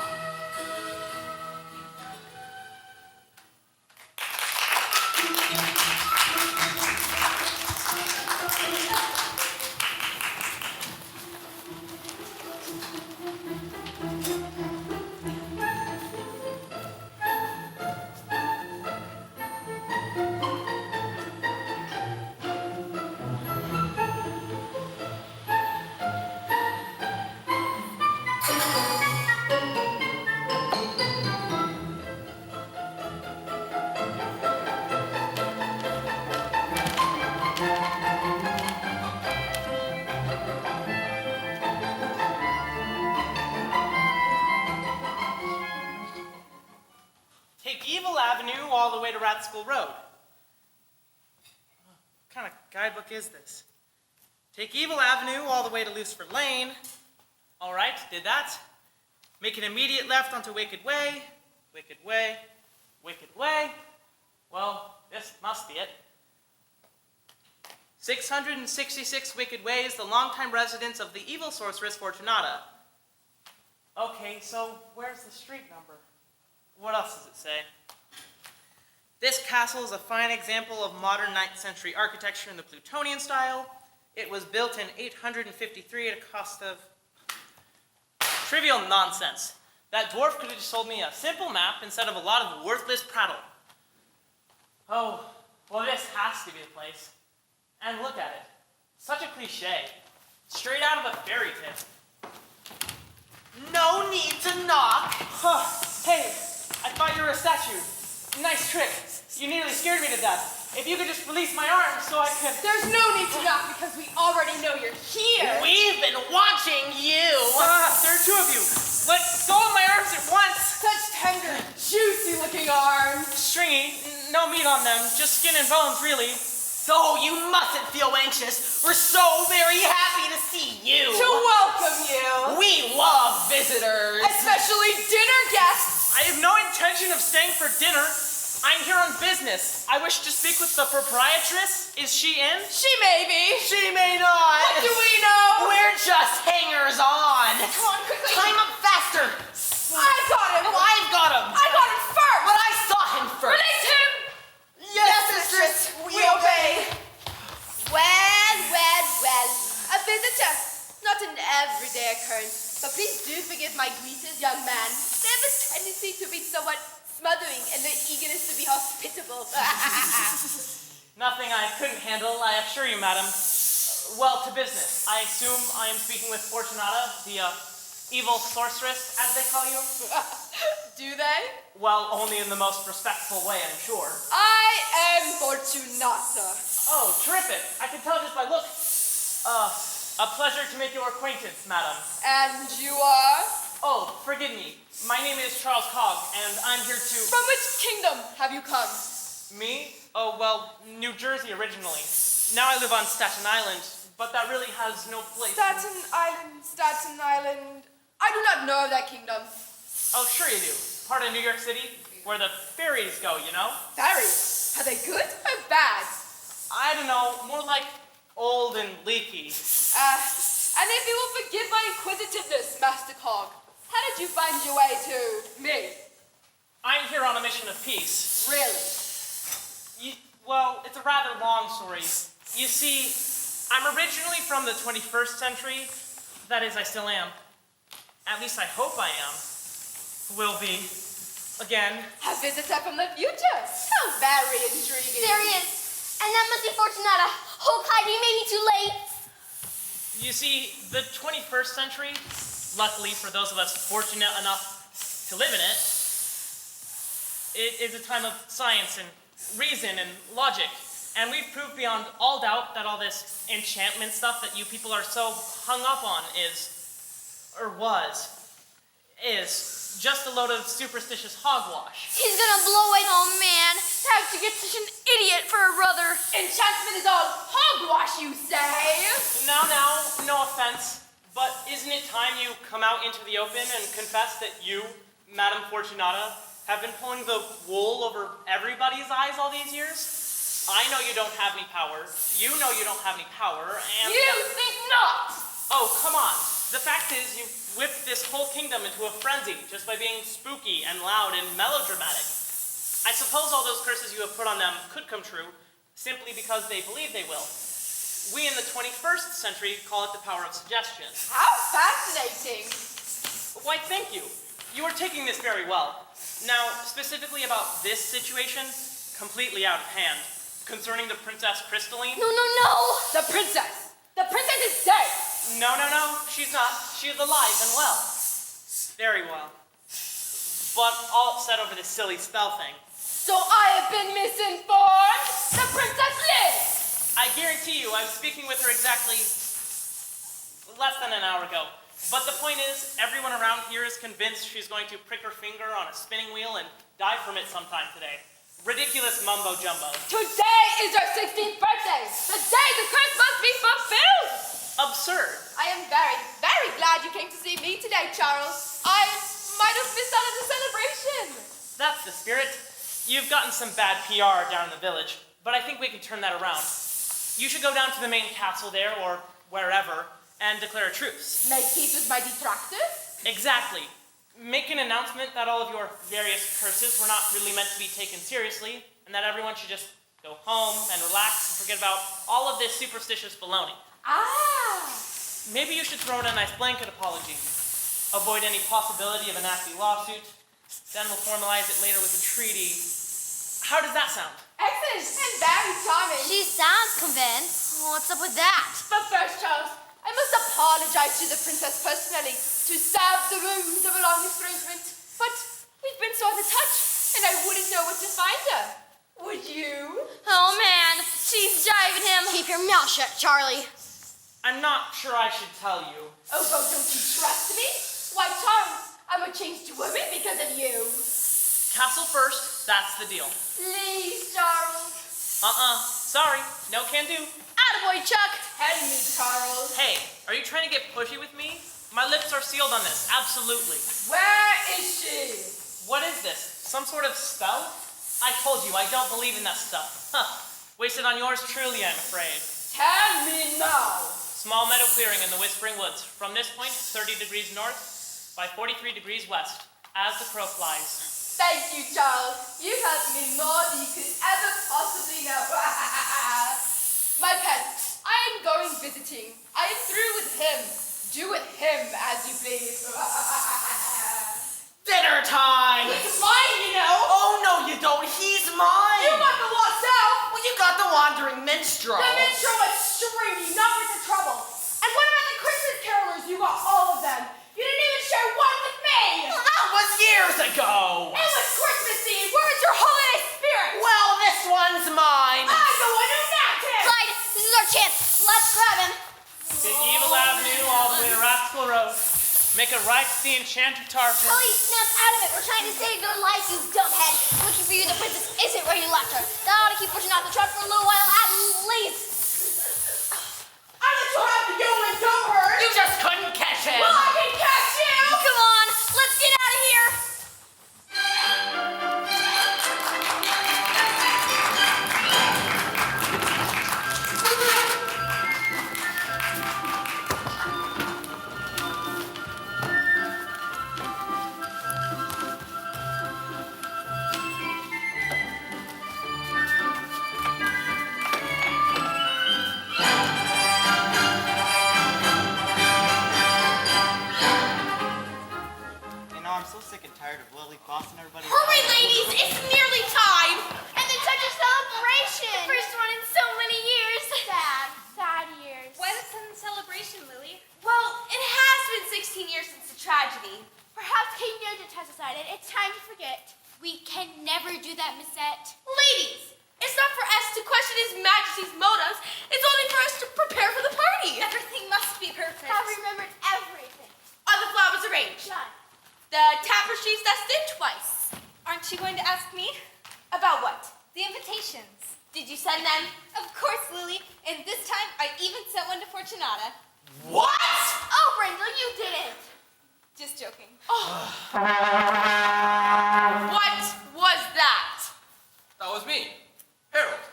Avenue all the way to Rat School Road. What kind of guidebook is this? Take Evil Avenue all the way to Lucifer Lane. All right, did that. Make an immediate left onto Wicked Way. Wicked Way. Wicked Way. Well, this must be it. 666 Wicked Way is the longtime residence of the evil sorceress Fortunata. Okay, so where's the street number? What else does it say? This castle is a fine example of modern 9th century architecture in the Plutonian style. It was built in 853 at a cost of... Trivial nonsense. That dwarf could have just sold me a simple map instead of a lot of worthless prattle. Oh, well, this has to be the place. And look at it. Such a cliche. Straight out of a fairy tale. No need to knock. Huh. Hey, I thought you were a statue. Nice trick. You nearly scared me to death. If you could just release my arms so I could... There's no need to knock because we already know you're here. We've been watching you. There are two of you. Let go of my arms at once. Such tender, juicy-looking arms. Stringy, no meat on them, just skin and bones, really. So you mustn't feel anxious. We're so very happy to see you. To welcome you. We love visitors. Especially dinner guests. I have no intention of staying for dinner. I'm here on business. I wish to speak with the proprietress. Is she in? She may be. She may not. What do we know? We're just hangers on. Come on, quickly. Climb up faster. I got him. No, I've got him. I got him first. But I saw him first. Release him. Yes, mistress. We obey. Well. A visitor. Not an everyday occurrence. But please do forgive my greeters, young man. They have a tendency to be somewhat smothering in their eagerness to be hospitable. Nothing I couldn't handle, I assure you, madam. Well, to business. I assume I am speaking with Fortunata, the evil sorceress, as they call you? Do they? Well, only in the most respectful way, I'm sure. I am Fortunata. Oh, terrific. I can tell just by look. A pleasure to make your acquaintance, madam. And you are? Oh, forgive me. My name is Charles Cogg, and I'm here to... From which kingdom have you come? Me? Oh, well, New Jersey originally. Now I live on Staten Island, but that really has no place. Staten Island. I do not know of that kingdom. Oh, sure you do. Part of New York City, where the ferries go, you know? Ferries? Are they good or bad? I don't know, more like old and leaky. And if you will forgive my inquisitiveness, Master Cog, how did you find your way to me? I'm here on a mission of peace. Really? Well, it's a rather long story. You see, I'm originally from the 21st century. That is, I still am. At least I hope I am. Will be. Again. A visitor from the future. How very intriguing. There he is. And that must be Fortunata. Oh, Heidi, you may be too late. You see, the 21st century, luckily for those of us fortunate enough to live in it, it is a time of science and reason and logic. And we've proved beyond all doubt that all this enchantment stuff that you people are so hung up on is just a load of superstitious hogwash. He's gonna blow it. Oh, man. To have to get such an idiot for a brother. Enchantment is all hogwash, you say? Now, no offense, but isn't it time you come out into the open and confess that you, Madame Fortunata, have been pulling the wool over everybody's eyes all these years? I know you don't have any power. You know you don't have any power, and... You think not! Oh, come on. The fact is, you whipped this whole kingdom into a frenzy just by being spooky and loud and melodramatic. I suppose all those curses you have put on them could come true simply because they believe they will. We in the 21st century call it the power of suggestion. How fascinating! Why, thank you. You are taking this very well. Now, specifically about this situation, completely out of hand, concerning the Princess Crystalline. No. The princess! The princess is dead! No, she's not. She is alive and well. Very well. But all upset over this silly spell thing. So I have been misinformed? The princess lives! I guarantee you, I was speaking with her exactly less than an hour ago. But the point is, everyone around here is convinced she's going to prick her finger on a spinning wheel and die from it sometime today. Ridiculous mumbo jumbo. Today is your 16th birthday. The day the curse must be fulfilled. Absurd. I am very, very glad you came to see me today, Charles. I might have missed out on the celebration. That's the spirit. You've gotten some bad PR down in the village, but I think we can turn that around. You should go down to the main castle there, or wherever, and declare a truce. Make peace with my detractors? Exactly. Make an announcement that all of your various curses were not really meant to be taken seriously, and that everyone should just go home and relax and forget about all of this superstitious baloney. Ah! Maybe you should throw in a nice blanket apology. Avoid any possibility of a nasty lawsuit. Then we'll formalize it later with a treaty. How does that sound? Excellent and very charming. She sounds convinced. What's up with that? But first, Charles, I must apologize to the princess personally to salve the wounds of a long estrangement. But we've been so out of touch, and I wouldn't know where to find her. Would you? Oh man, she's driving him. Keep your mouth shut, Charlie. I'm not sure I should tell you. Oh, don't you trust me? Why, Charles, I'm a changed woman because of you. Castle first, that's the deal. Please, Charles. Sorry, no can do. Attaboy, Chuck. Tell me, Charles. Hey, are you trying to get pushy with me? My lips are sealed on this, absolutely. Where is she? What is this? Some sort of spell? I told you, I don't believe in that stuff. Huh. Wasted on yours truly, I'm afraid. Tell me now. Small meadow clearing in the Whispering Woods. From this point, 30 degrees north by 43 degrees west, as the crow flies. Thank you, Charles. You helped me more than you could ever possibly know. My pet, I am going visiting. I am through with him. Do with him as you please. Dinner time! It's mine, you know. Oh, no, you don't. He's mine. You got the what's out. Well, you got the wandering minstrel. The minstrel was stringy, not with the trouble. And what about the Christmas carolers? You got all of them. You didn't even share one with me. Well, that was years ago. It was Christmas Eve. Where is your holiday spirit? Well, this one's mine. I'm the one who nabbed him. Clyde, this is our chance. Let's grab him. Take Evil Avenue all the way to Rascal Road. Make a right to the Enchanted Tarpon. Ellie, snap out of it. We're trying to save your life, you dumbhead. Looking for you, the princess isn't where you left her. That ought to keep pushing off the truck for a little while at least. I let you have the going don't hurt. You just couldn't catch him. Well, I can catch you. Come on, let's get out of here. I'm so sick and tired of Lily bossing everybody Hurry, around. ladies, it's nearly time. And then such a celebration. The first one in so many years. Sad years. Why the sudden celebration, Lily? Well, it has been 16 years since the tragedy. Perhaps King Nugent has decided it's time to forget. We can never do that, Missette. Ladies, it's not for us to question His Majesty's motives. It's only for us to prepare for the party. Everything must be perfect. I've remembered everything. Are the flowers arranged? Done. The tapestries dusted twice. Aren't you going to ask me? About what? The invitations. Did you send them? Of course, Lily. And this time, I even sent one to Fortunata. What? Oh, Brenda, you didn't. Just joking. What was that? That was me, Harold.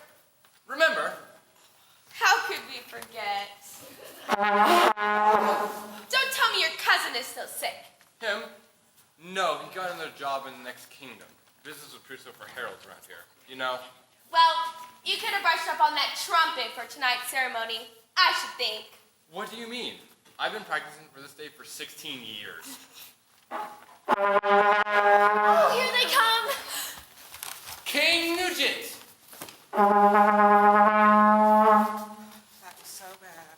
Remember? How could we forget? Don't tell me your cousin is still sick. Him? No, he got another job in the next kingdom. Business was pretty slow for Harold's around here. You know? Well, you could have brushed up on that trumpet for tonight's ceremony, I should think. What do you mean? I've been practicing for this day for 16 years. Oh, here they come. King Nugent! That was so bad.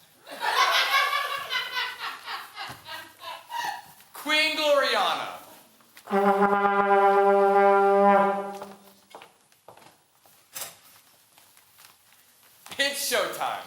Queen Gloriana! It's showtime.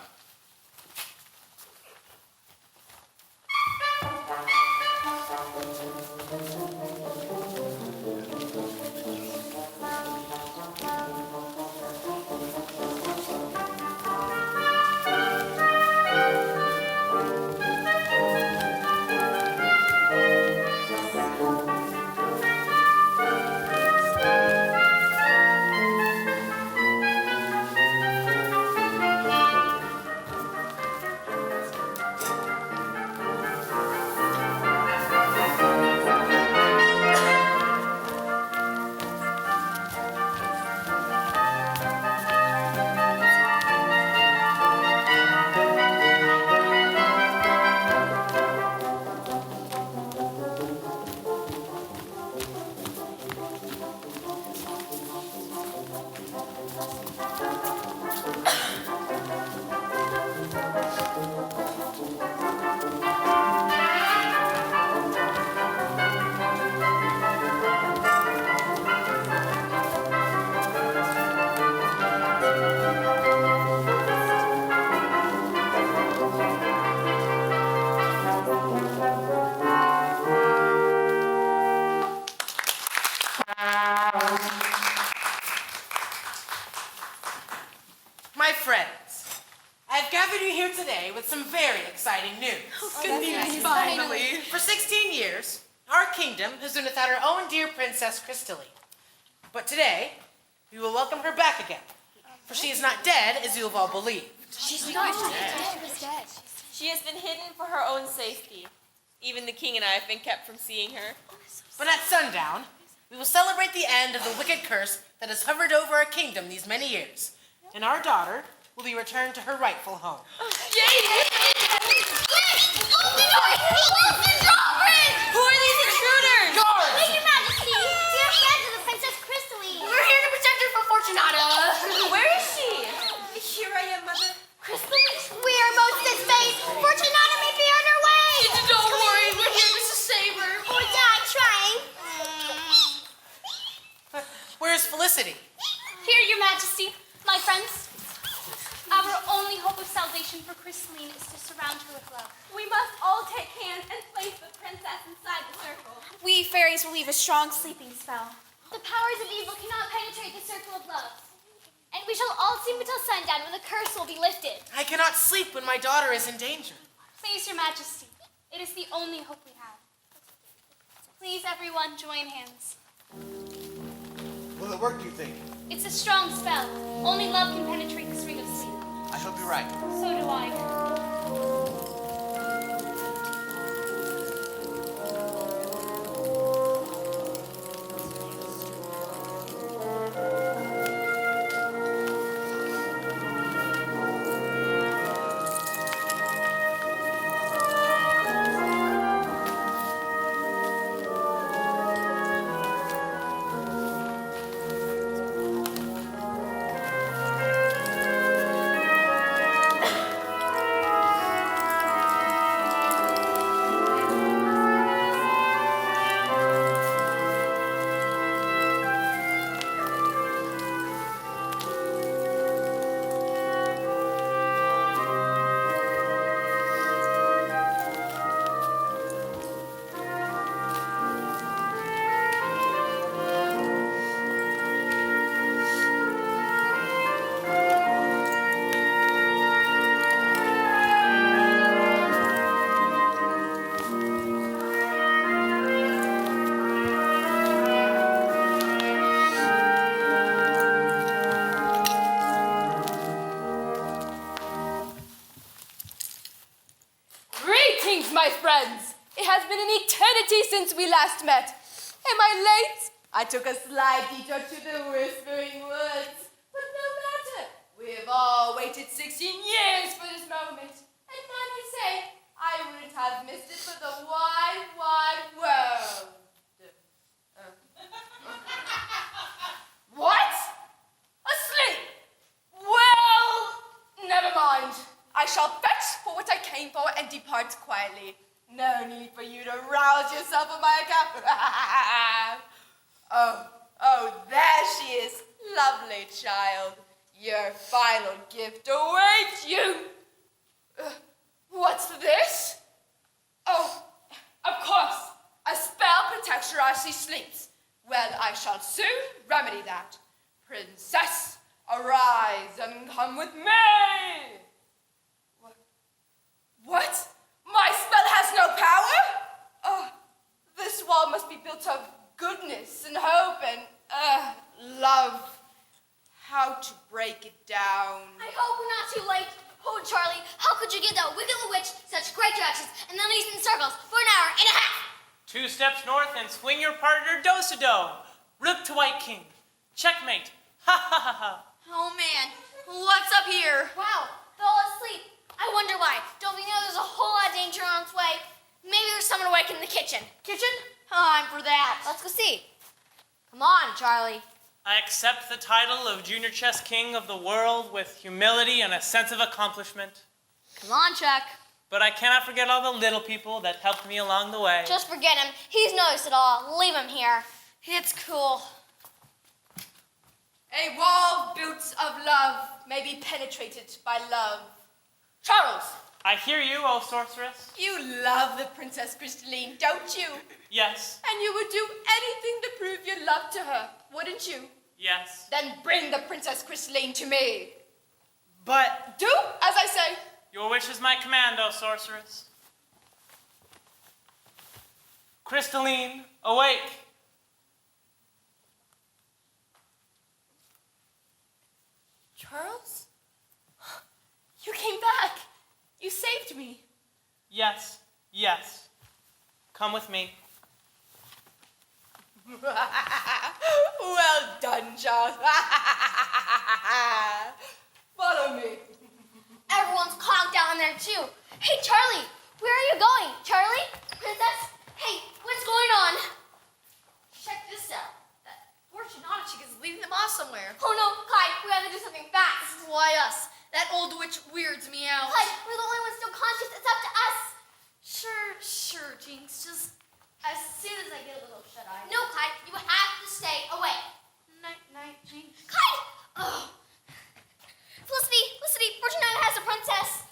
today with some very exciting news. Good news, finally. For 16 years, our kingdom has been without our own dear Princess Crystalline. But today, we will welcome her back again. For she is not dead, as you have all believed. She's not dead. She has been hidden for her own safety. Even the king and I have been kept from seeing her. But at sundown, we will celebrate the end of the wicked curse that has hovered over our kingdom these many years. And our daughter will be returned to her rightful home. Who are these intruders? Guards! Wait, Your Majesty! We are friends of the Princess Crystalline. We're here to protect her from Fortunata. Where is she? Here I am, Mother. We are most dismayed. Fortunata may be on her way. Don't worry, we're here just to save her. Or die trying. Where's Felicity? Here, Your Majesty, my friends. Our only hope of salvation for Crystalline is to surround her with love. We must all take hands and place the princess inside the circle. We fairies will leave a strong sleeping spell. The powers of evil cannot penetrate the circle of love. And we shall all sleep until sundown when the curse will be lifted. I cannot sleep when my daughter is in danger. Please, Your Majesty, it is the only hope we have. Please, everyone, join hands. Will it work, do you think? It's a strong spell. Only love can penetrate this ring of sleep. I hope you're right. So do I. Greetings, my friends. It has been an eternity since we last met. Am I late? I took a slight detour to the Whispering Woods. But no matter. We have all waited 16 years for this moment. And might I say, I wouldn't have missed it for the wide, wide world. What? Asleep? Well, never mind. I shall fetch for what I came for and depart quietly. No need for you to rouse yourself on my account. Oh, there she is. Lovely child. Your final gift awaits you. What's this? Oh, of course. A spell protects her as she sleeps. Well, I shall soon remedy that. Princess, arise and come with me. What? My spell has no power? Oh, this wall must be built of goodness and hope and, love. How to break it down. I hope we're not too late. Oh, Charlie, how could you give that wicked little witch such great directions and then lead us in circles for an hour and a half? 2 steps north and swing your partner do-si-do. Rook to white king. Checkmate. Ha ha ha ha. Oh man, what's up here? Wow, they're all asleep. I wonder why. Don't we know there's a whole lot of danger on its way? Maybe there's someone awake in the kitchen. Kitchen? Time for that. Let's go see. Come on, Charlie. I accept the title of Junior Chess King of the world with humility and a sense of accomplishment. Come on, Chuck. But I cannot forget all the little people that helped me along the way. Just forget him. He's noticed it all. Leave him here. It's cool. A wall built of love may be penetrated by love. Charles, I hear you, O sorceress. you love the Princess Crystalline, don't you? Yes, And you would do anything to prove your love to her, wouldn't you? yes. Then bring the Princess Crystalline to me. But Do as I say. Your wish is my command, O sorceress. Crystalline, awake. Charles? You came back. You saved me. Yes, yes. Come with me. Well done, Charles. Follow me. Everyone's conked down there too. Hey, Charlie, where are you going? Charlie? Princess? Hey, what's going on? Check this out. That Fortunata chick is leading them off somewhere. Oh no, Clyde, we have to do something fast. Why us? That old witch weirds me out. Clyde, we're the only ones still conscious. It's up to us. Sure, Jinx. Just as soon as I get a little shut-eye. No, Clyde, you have to stay away. Night, Jinx. Clyde! Oh. Felicity, Fortunata has a princess.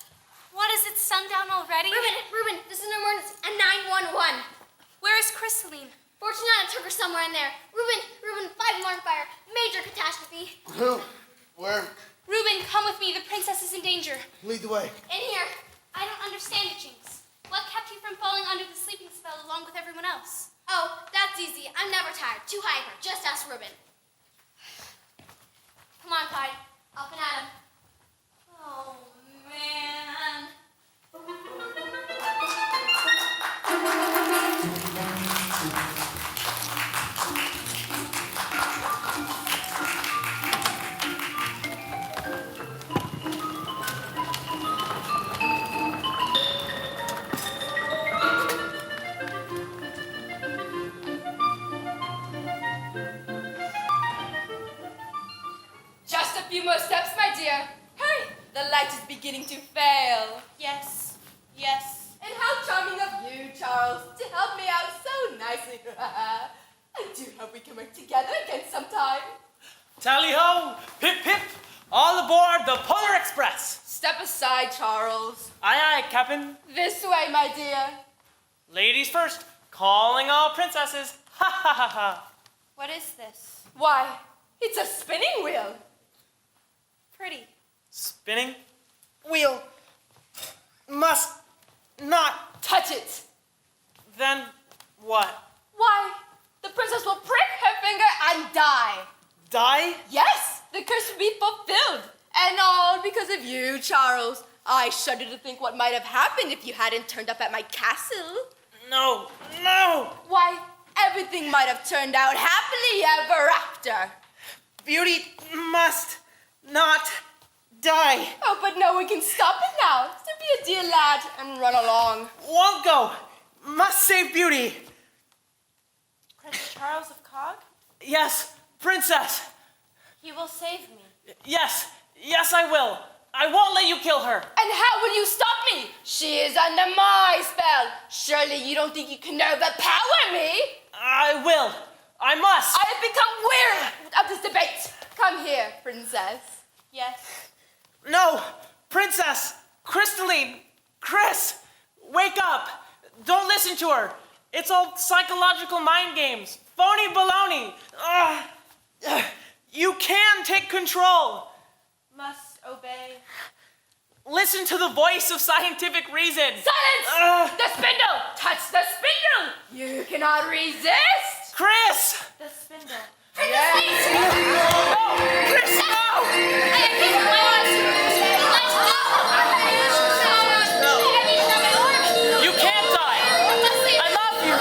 What is it, sundown already? Ruben, this is an emergency. A 911. Where is Crystalline? Fortunata took her somewhere in there. Ruben, 5-alarm fire. Major catastrophe. Who? Where? Ruben, come with me. The princess is in danger. Lead the way. In here. I don't understand it, Jinx. What kept you from falling under the sleeping spell along with everyone else? Oh, that's easy. I'm never tired. Too hyper. Just ask Ruben. Come on, Clyde. Up and at him. Oh, man. Just a few more steps, my dear. Hurry, the light is beginning to fail. Yes. And how charming of you, Charles, to help me out so nicely. I do hope we can work together again sometime. Tally ho! Pip pip! All aboard the Polar Express! Step aside, Charles. Aye aye, Captain. This way, my dear. Ladies first, calling all princesses. Ha ha ha ha. What is this? Why, it's a spinning wheel. Pretty. Spinning wheel must not. Touch it. Then what? Why, the princess will prick her finger and die. Die? Yes, the curse will be fulfilled. And all because of you, Charles. I shudder to think what might have happened if you hadn't turned up at my castle. No. Why, everything might have turned out happily ever after. Beauty must not die. Oh, but no one can stop it now. So be a dear lad and run along. Won't go. Must save Beauty. Prince Charles of Cog? Yes, princess. You will save me. Yes, I will. I won't let you kill her. And how will you stop me? She is under my spell. Surely you don't think you can overpower me? I will. I must. I have become weary of this debate. Come here, princess. Yes. No, princess. Crystalline. Chris, wake up. Don't listen to her. It's all psychological mind games. Phony baloney. You can take control. Must obey. Listen to the voice of scientific reason. Silence! The spindle! Touch the spindle! You cannot resist! Chris! The spindle. Yes! No! Chris, no! You can't die! I love you!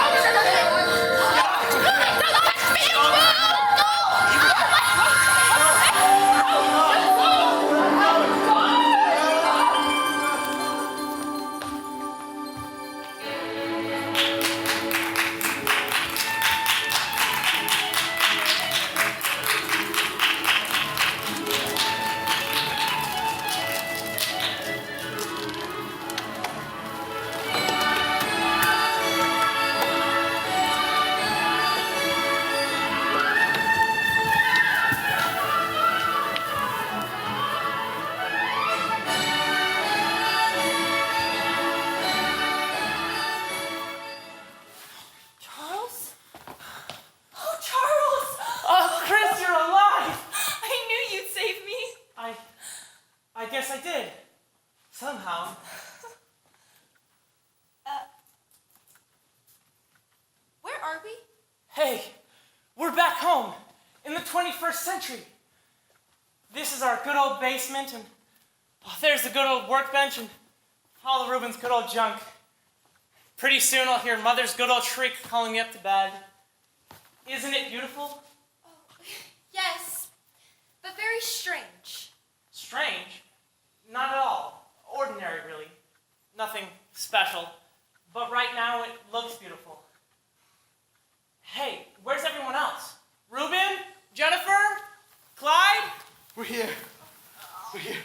Charles? Oh, Charles! Oh, Chris, you're alive! I knew you'd save me. I guess I did. Somehow. Where are we? Hey, we're back home in the 21st century. This is our good old basement, and there's the good old workbench and all of Ruben's good old junk. Pretty soon I'll hear Mother's good old shriek calling me up to bed. Isn't it beautiful? Yes, but very strange. Strange? Not at all. Ordinary, really. Nothing special. But right now it looks beautiful. Hey, where's everyone else? Ruben? Jennifer? Clyde? We're here. We're here.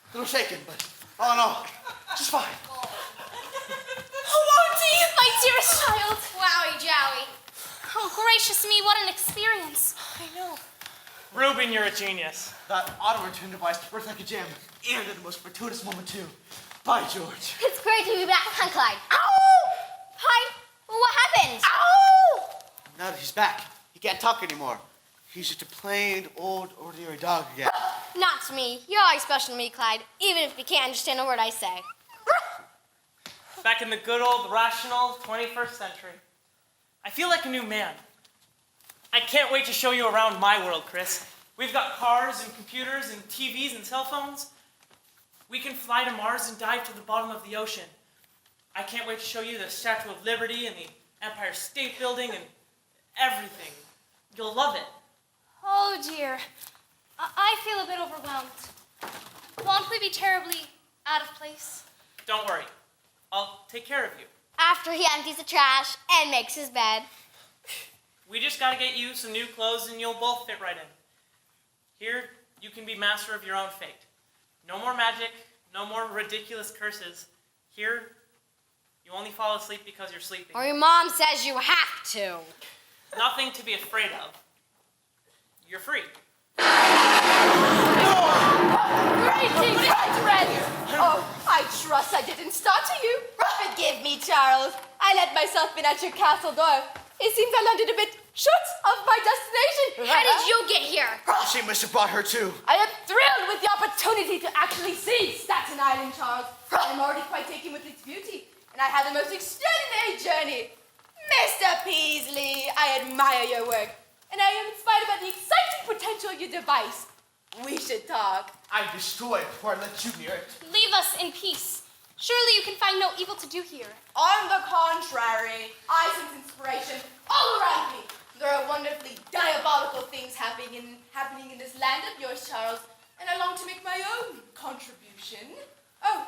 A little shaken, but all in all, just fine. Oh, Auntie! My dearest child! Wowie jowie. Oh, gracious me, what an experience. I know. Ruben, you're a genius. That auto-return device worked like a gem, and at the most fortuitous moment, too. By George. It's great to be back, huh, Clyde? Ow! Hi. What happened? Ow! Now that he's back, he can't talk anymore. He's just a plain, old, ordinary dog again. Not to me. You're always special to me, Clyde, even if you can't understand a word I say. Back in the good old, rational 21st century. I feel like a new man. I can't wait to show you around my world, Chris. We've got cars and computers and TVs and cell phones. We can fly to Mars and dive to the bottom of the ocean. I can't wait to show you the Statue of Liberty and the Empire State Building and everything. You'll love it. Oh, dear. I feel a bit overwhelmed. Won't we be terribly out of place? Don't worry. I'll take care of you. After he empties the trash and makes his bed. We just gotta get you some new clothes and you'll both fit right in. Here, you can be master of your own fate. No more magic, no more ridiculous curses. Here, you only fall asleep because you're sleeping. Or your mom says you have to. Nothing to be afraid of. You're free. Greetings, my friends. Oh, I trust I didn't startle you. Forgive me, Charles. I let myself in at your castle door. It seems I landed a bit short of my destination. How did you get here? She must have brought her, too. I am thrilled with the opportunity to actually see Staten Island, Charles. I'm already quite taken with its beauty, and I had the most extraordinary journey. Mr. Peasley, I admire your work, and I am inspired about the exciting potential of your device. We should talk. I destroy it before I let you near it. Leave us in peace. Surely you can find no evil to do here. On the contrary, I sense inspiration all around me. There are wonderfully diabolical things happening in this land of yours, Charles, and I long to make my own contribution. Oh,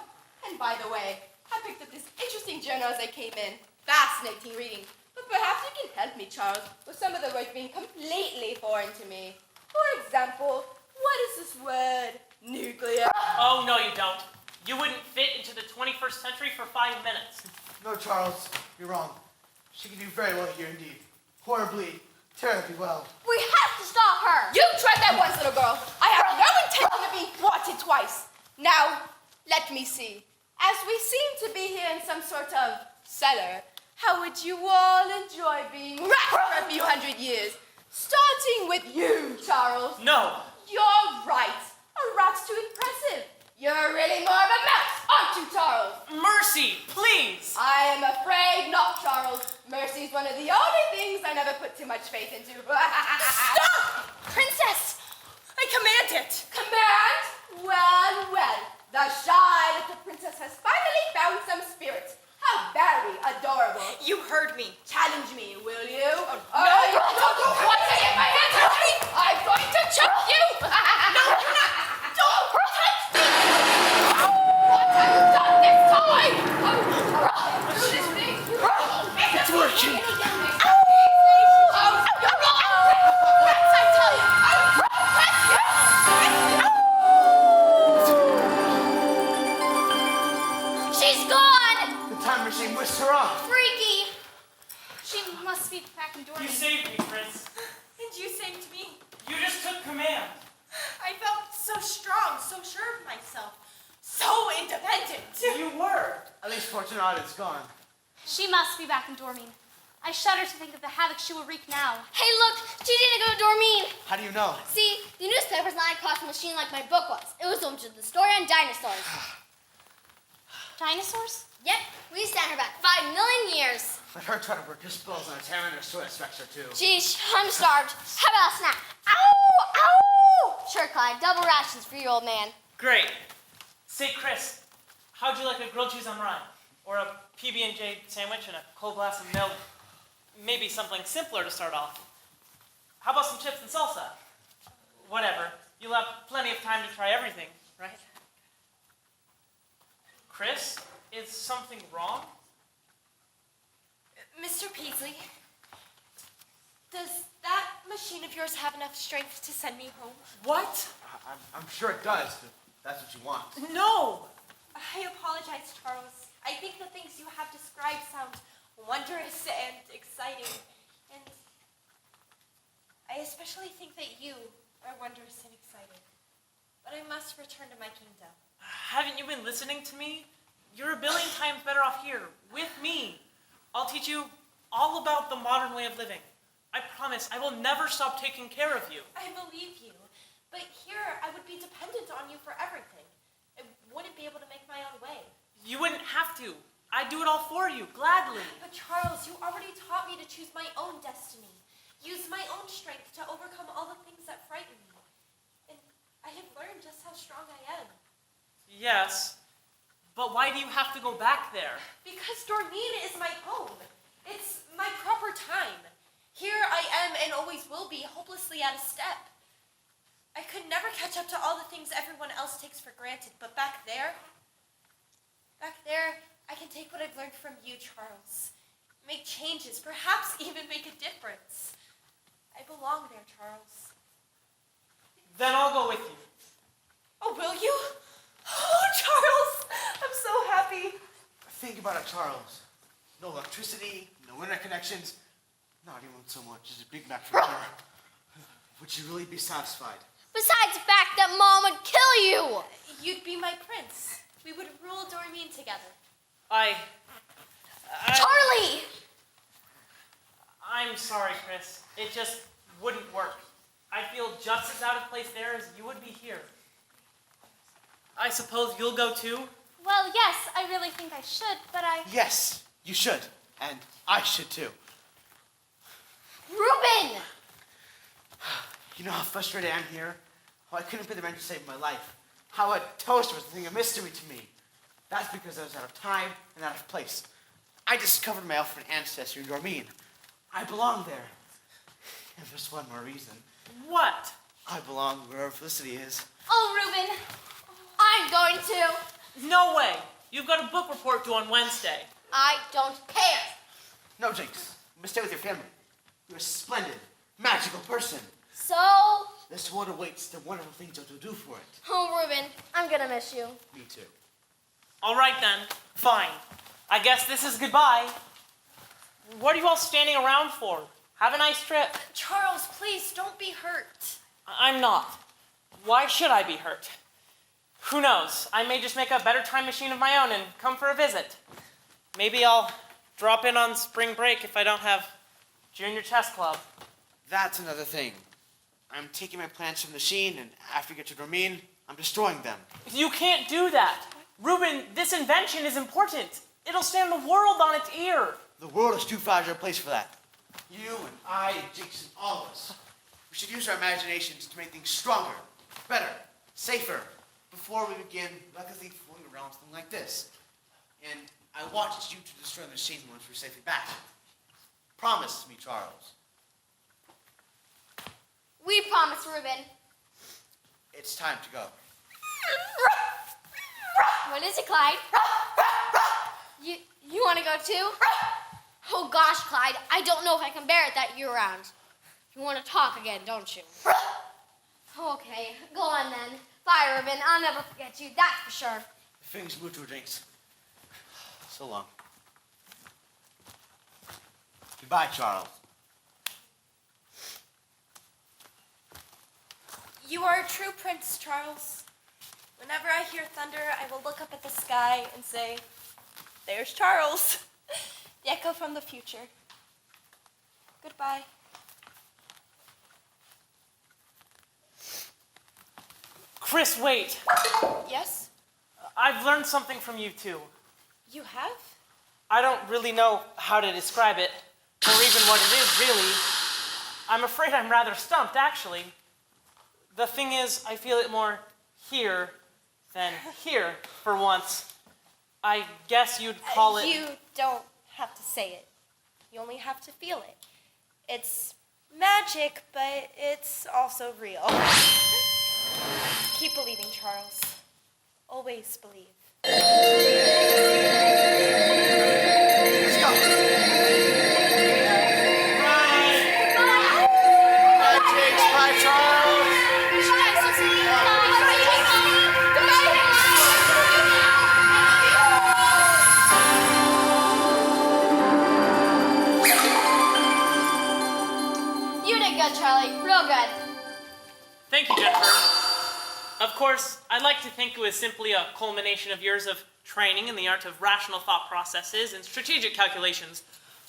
and by the way, I picked up this interesting journal as I came in. Fascinating reading. But perhaps you can help me, Charles, with some of the words being completely foreign to me. For example, what is this word? Nuclear. Oh, no, you don't. You wouldn't fit into the 21st century for 5 minutes. No, Charles, you're wrong. She can do very well here indeed. Horribly, terribly well. We have to stop her. You tried that once, little girl. I have no intention of being thwarted twice. Now, let me see. As we seem to be here in some sort of cellar, how would you all enjoy being wrapped for a few hundred years? Starting with you, Charles. No. You're right. A rat's too impressive. You're really more of a mouse, aren't you, Charles? Mercy, please. I am afraid not, Charles. Mercy's one of the only things I never put too much faith into. Stop! Princess! I command it! Command? Well, well. The shy little princess has finally found some spirit. How very adorable. You heard me. Challenge me, will you? No! Once I get my hands on me, I'm going to choke you! No, you're not! Don't touch me! What have you done this time? Do this thing. It's working. You're wrong! Yes, I tell you! She's gone! The time machine whisked her off. Freaky! She must be back in You Dormy. saved me, Prince. And you saved me. You just took command. I felt so strong, so sure of myself, so independent. You were. At least Fortunata's gone. She must be back in Dormine. I shudder to think of the havoc she will wreak now. Hey, look, she didn't go to Dormine. How do you know? See, The newspaper's not across the machine like my book was. It was almost the story on dinosaurs. Dinosaurs? Yep, we stand her back 5 million years. Let her try to work her spells on a Tyrannosaurus Rex or two. Geez, I'm starved. How about a snack? Ow! Ow! Sure, Clyde. Double rations for you, old man. Great. Say, Chris, how'd you like a grilled cheese on rye? Or a PB&J sandwich and a cold glass of milk? Maybe something simpler to start off. How about some chips and salsa? Whatever. You'll have plenty of time to try everything, right? Chris, is something wrong? Mr. Peasley, does that machine of yours have enough strength to send me home? What? I'm sure it does, if that's what you want. No! I apologize, Charles. I think the things you have described sound wondrous and exciting. And I especially think that you are wondrous and exciting. But I must return to my kingdom. Haven't you been listening to me? You're a billion times better off here, with me. I'll teach you all about the modern way of living. I promise I will never stop taking care of you. I believe you. But here I would be dependent on you for everything. I wouldn't be able to make my own way. You wouldn't have to. I'd do it all for you, gladly. But Charles, you already taught me to choose my own destiny. Use my own strength to overcome all the things that frighten me. And I have learned just how strong I am. Yes, but why do you have to go back there? Because Dormine is my home. It's my proper time. Here I am and always will be, hopelessly out of step. I could never catch up to all the things everyone else takes for granted, but back there, I can take what I've learned from you, Charles. Make changes, perhaps even make a difference. I belong there, Charles. Then I'll go with you. Oh, will you? Oh, Charles, I'm so happy. Think about it, Charles. No electricity, no internet connections, not even so much as a Big Mac for dinner. Would you really be satisfied? Besides the fact that Mom would kill you. You'd be my prince. We would rule Dormine together. Charlie! I'm sorry, Chris. It just wouldn't work. I feel just as out of place there as you would be here. I suppose you'll go too? Well, yes, I really think I should, but Yes, you should. And I should too. Reuben! You know how frustrated I am here? How I couldn't pay the man to save my life. How a toast was a thing of mystery to me. That's because I was out of time and out of place. I discovered my elfin ancestry in Dormine. I belong there. And there's one more reason. What? I belong wherever Felicity is. Oh, Reuben, I'm going to. No way. You've got a book report due on Wednesday. I don't care. No, Jinx. You must stay with your family. You're a splendid, magical person. So? This world awaits the wonderful things that you'll do for it. Oh, Reuben, I'm going to miss you. Me too. All right then. Fine. I guess this is goodbye. What are you all standing around for? Have a nice trip. Charles, please, don't be hurt. I'm not. Why should I be hurt? Who knows? I may just make a better time machine of my own and come for a visit. Maybe I'll drop in on spring break if I don't have junior chess club. That's another thing. I'm taking my plans from the machine, and after we get to Dormine, I'm destroying them. You can't do that. Reuben, this invention is important. It'll stand the world on its ear. The world is too fragile a place for that. You and I and Jinx and all of us. We should use our imaginations to make things stronger, better, safer, before we begin recklessly fooling around with something like this. And I want you to destroy the machine once we're safely back. Promise me, Charles. We promise, Reuben. It's time to go. When is it, Clyde? You want to go too? Oh gosh, Clyde, I don't know if I can bear it that you're around. You want to talk again, don't you? Okay, go on then. Bye, Reuben. I'll never forget you, that's for sure. Things move to Jinx. So long. Goodbye, Charles. You are a true prince, Charles. Whenever I hear thunder, I will look up at the sky and say, "There's Charles," the echo from the future. Goodbye. Chris, wait. Yes? I've learned something from you too. You have? I don't really know how to describe it, or even what it is, really. I'm afraid I'm rather stumped, actually. The thing is, I feel it more here than here, for once. I guess you'd call it... You don't have to say it. You only have to feel it. It's magic, but it's also real. Keep believing, Charles. Always believe. Let's go. Bye, Charles. You did good, Charlie. Real good. Thank you, Jennifer. Of course, I'd like to think it was simply a culmination of years of training in the art of rational thought processes and strategic calculations,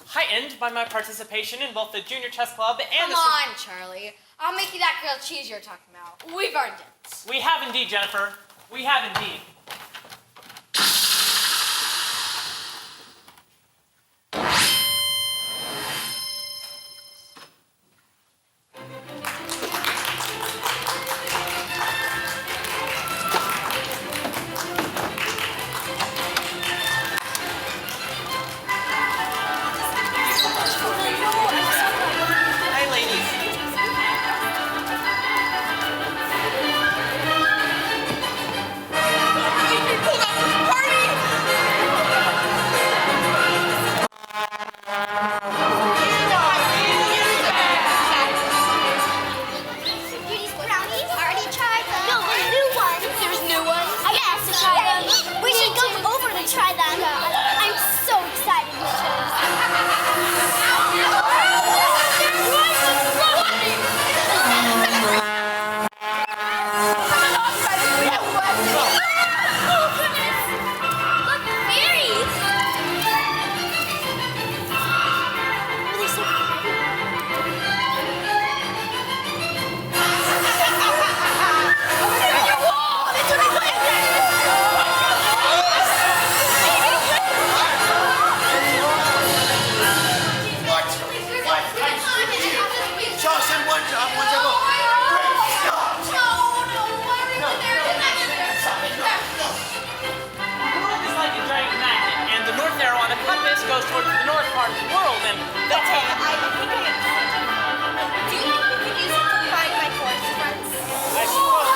heightened by my participation in both the Junior Chess Club and Come on, Charlie. I'll make you that grilled cheese you're talking about. We've earned it. We have indeed, Jennifer. We have indeed. Hi, ladies. Beauty's brownies? Already tried them. No, there's new ones. There's new ones? I have to try them. We should go over to try them. I'm so excited, Look, berries! Oh, they're so pretty. Charles, send one to go. The world is like a giant magnet, and the north arrow on the compass goes towards the north part of the world, and that's how... Do you think we could use it to find my forest friends? I suppose...